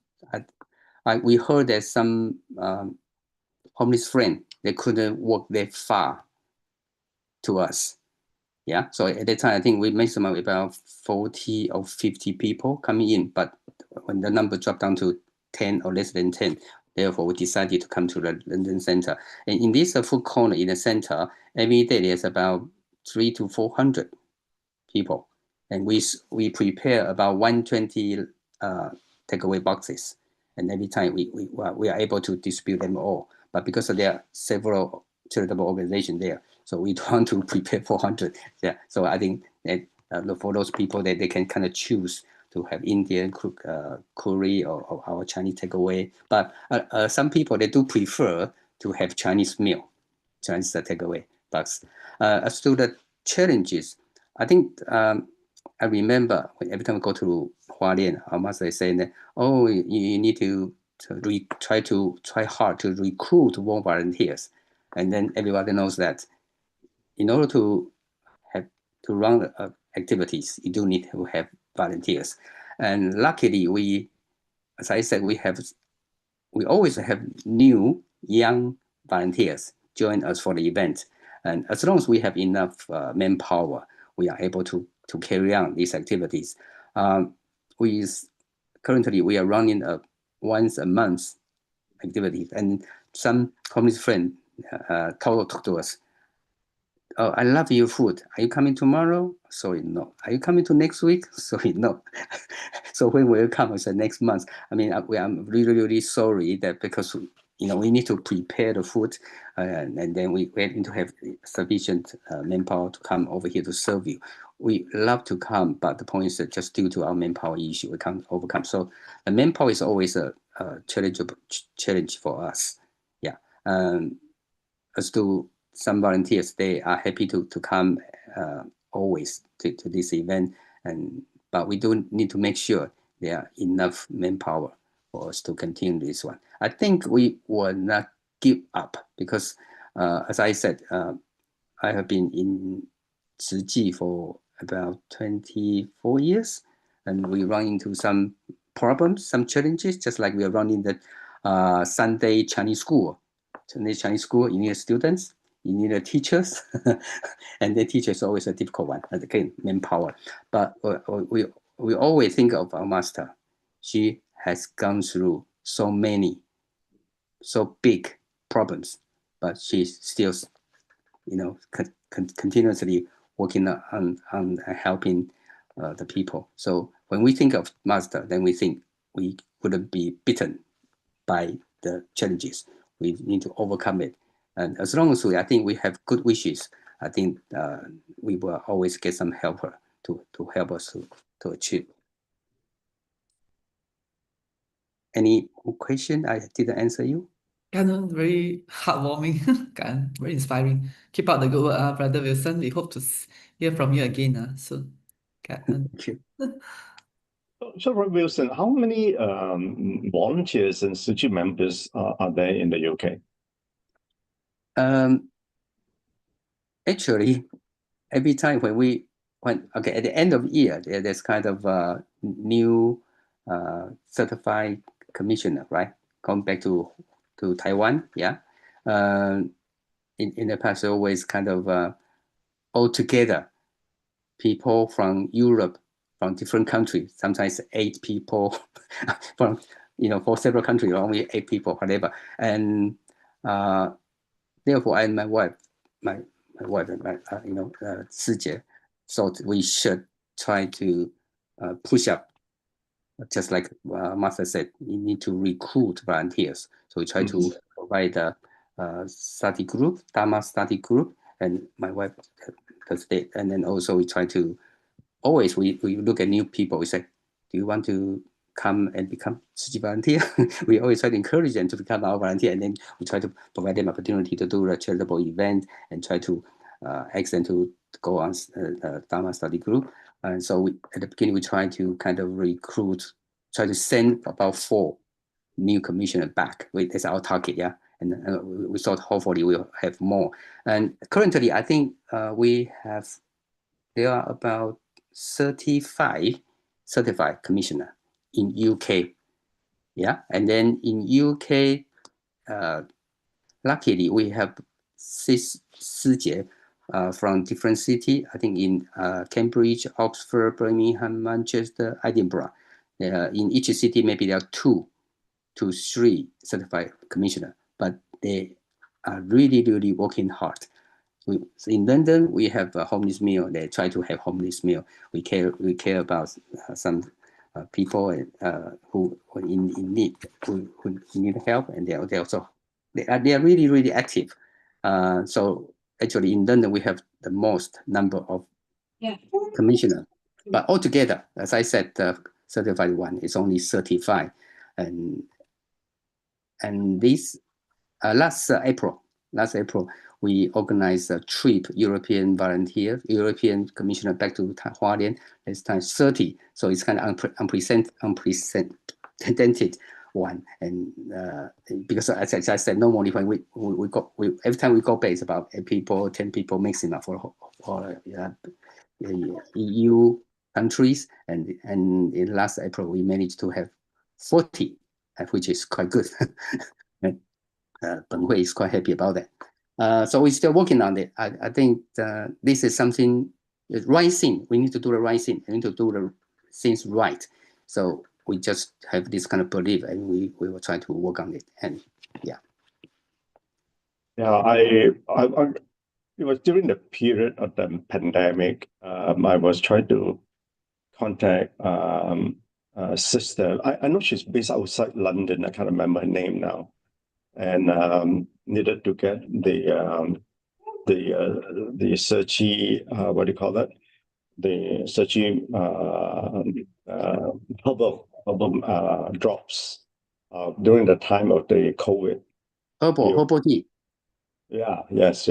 S7: we heard that some homeless friend, they couldn't walk that far to us. Yeah, so at that time, I think we maximum about 40 or 50 people coming in, but when the number dropped down to 10 or less than 10, therefore we decided to come to the London Center. And in this food corner in the center, every day there's about 300 to 400 people. And we prepare about 120 takeaway boxes, and every time we are able to distribute them all. But because there are several charitable organizations there, so we don't want to prepare 400. Yeah, so I think that for those people that they can kind of choose to have Indian curry or our Chinese takeaway. But some people, they do prefer to have Chinese meal, Chinese takeaway. But as to the challenges, I think I remember every time I go to Hualien, our master is saying that, oh, you need to try hard to recruit more volunteers. And then everybody knows that in order to run activities, you do need to have volunteers. And luckily, as I said, we always have new young volunteers join us for the event. And as long as we have enough manpower, we are able to carry on these activities. Currently, we are running a once a month activity, and some communist friend talk to us, oh, I love your food. Are you coming tomorrow? Sorry, no. Are you coming to next week? Sorry, no. So when will you come? I said next month. I mean, I'm really, really sorry that because we need to prepare the food, and then we need to have sufficient manpower to come over here to serve you. We love to come, but the point is that just due to our manpower issue, we can't overcome. So the manpower is always a challenge for us. Yeah. As to some volunteers, they are happy to come always to this event, but we do need to make sure there are enough manpower for us to continue this one. I think we will not give up because, as I said, I have been in Chee for about 24 years, and we run into some problems, some challenges, just like we are running the Sunday Chinese school. Chinese school, you need students, you need teachers, and the teacher is always a difficult one, again, manpower. But we always think of our master. She has gone through so big problems, but she's still, continuously working on helping the people. So when we think of master, then we think we couldn't be beaten by the challenges. We need to overcome it. And as long as I think we have good wishes, I think we will always get some helper to help us to achieve. Any question I didn't answer you?
S8: Very heartwarming, very inspiring. Keep up the good work, Brother Wilson. We hope to hear from you again soon.
S7: Thank you.
S4: So, Wilson, how many volunteers and Su Ching members are there in the UK?
S7: Actually, every time at the end of the year, there's kind of a new certified commissioner, right? Come back to Taiwan, yeah. In the past, always kind of all together, people from Europe, from different countries, sometimes 8 people from, for several countries, only 8 people, whatever. And therefore, I and my wife, Shi Jie, thought we should try to push up. Just like Master said, you need to recruit volunteers. So we try to provide a study group, Dharma study group, and my wife does it. And then also we try to, always we look at new people. We say, do you want to come and become Tzu Chi volunteer? We always try to encourage them to become our volunteer. And then we try to provide them opportunity to do a charitable event and try to ask them to go on Dharma study group. And so at the beginning, we try to kind of try to send about 4 new commissioners back. That's our target, yeah. And we thought hopefully we'll have more. And currently, I think there are about 35 certified commissioners in UK, yeah. And then in UK, luckily we have 6 Shi Jie from different cities. I think in Cambridge, Oxford, Birmingham, Manchester, Edinburgh. In each city, maybe there are 2 to 3 certified commissioners, but they are really, really working hard. In London, we have a homeless meal. They try to have homeless meal. We care about some people who in need, who need help, and they are really active. So actually in London we have the most number of commissioners, but altogether, as I said, certified one is only 35, and this last April, we organized a trip, European commissioner back to Hualien. This time 30, so it's kind of unprecedented one. And because as I said, normally when we go, every time we go back, it's about 8 people, 10 people maximum for EU countries. And in last April, we managed to have 40, which is quite good. Peng Hui is quite happy about that. So we're still working on it. I think this is something, the right thing. We need to do the right thing. We need to do the things right. So we just have this kind of belief, and we will try to work on it. And yeah.
S4: Yeah, it was during the period of the pandemic. I was trying to contact a sister. I know she's based outside London. I can't remember her name now. And needed to get the searchy, what do you call that? The searchy herbal drops during the time of the COVID.
S7: Herbal tea.
S4: Yeah. Yes.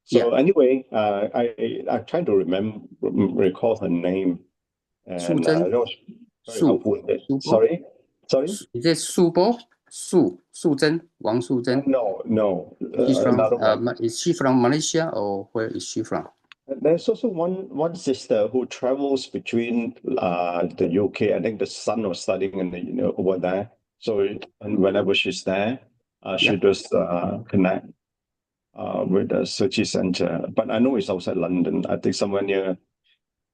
S4: So anyway, I'm trying to recall her name. And
S7: Su Ching.
S4: it was very helpful with it. Sorry.
S7: Is it Su Ching? Wang Su Ching?
S4: No.
S7: She's from,
S4: another one.
S7: is she from Malaysia, or where is she from?
S4: There's also one sister who travels between the UK. I think the son was studying in over there. So and whenever she's there, she does connect with the Searchy Center. But I know it's outside London. I think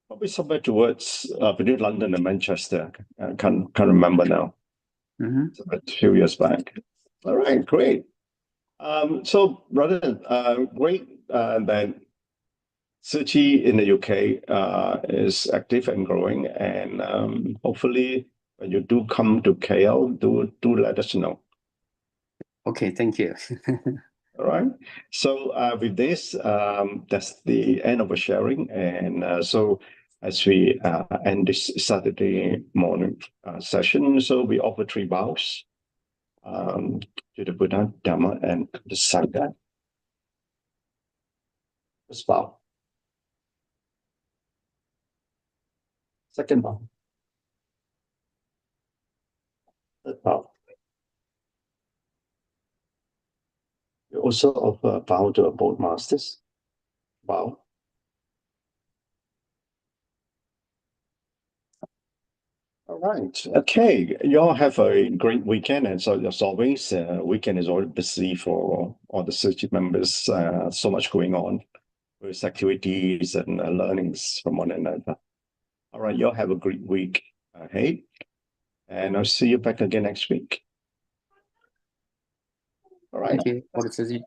S4: probably somewhere towards between London and Manchester. I can't remember now. It's a few years back. All right, great. So brother, great that Searchy in the UK is active and growing, and hopefully when you do come to KL, do let us know.
S7: Okay, thank you.
S4: All right. So with this, that's the end of the sharing, and so as we end this Saturday morning session, so we offer 3 vows to the Buddha, Dharma, and the Sangha. First vow. Second vow. Third vow. We also offer a vow to our board masters. Vow. All right. Okay. You all have a great weekend. And so as always, weekend is always busy for all the Searchy members. So much going on with activities and learnings from one another. All right. You all have a great week ahead. And I'll see you back again next week. All right.
S7: Thank you, all the Searchy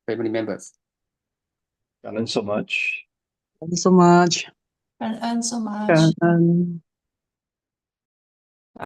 S7: family members.
S4: Thank you so much.
S8: Thank you so much.
S1: And so much.
S8: 感恩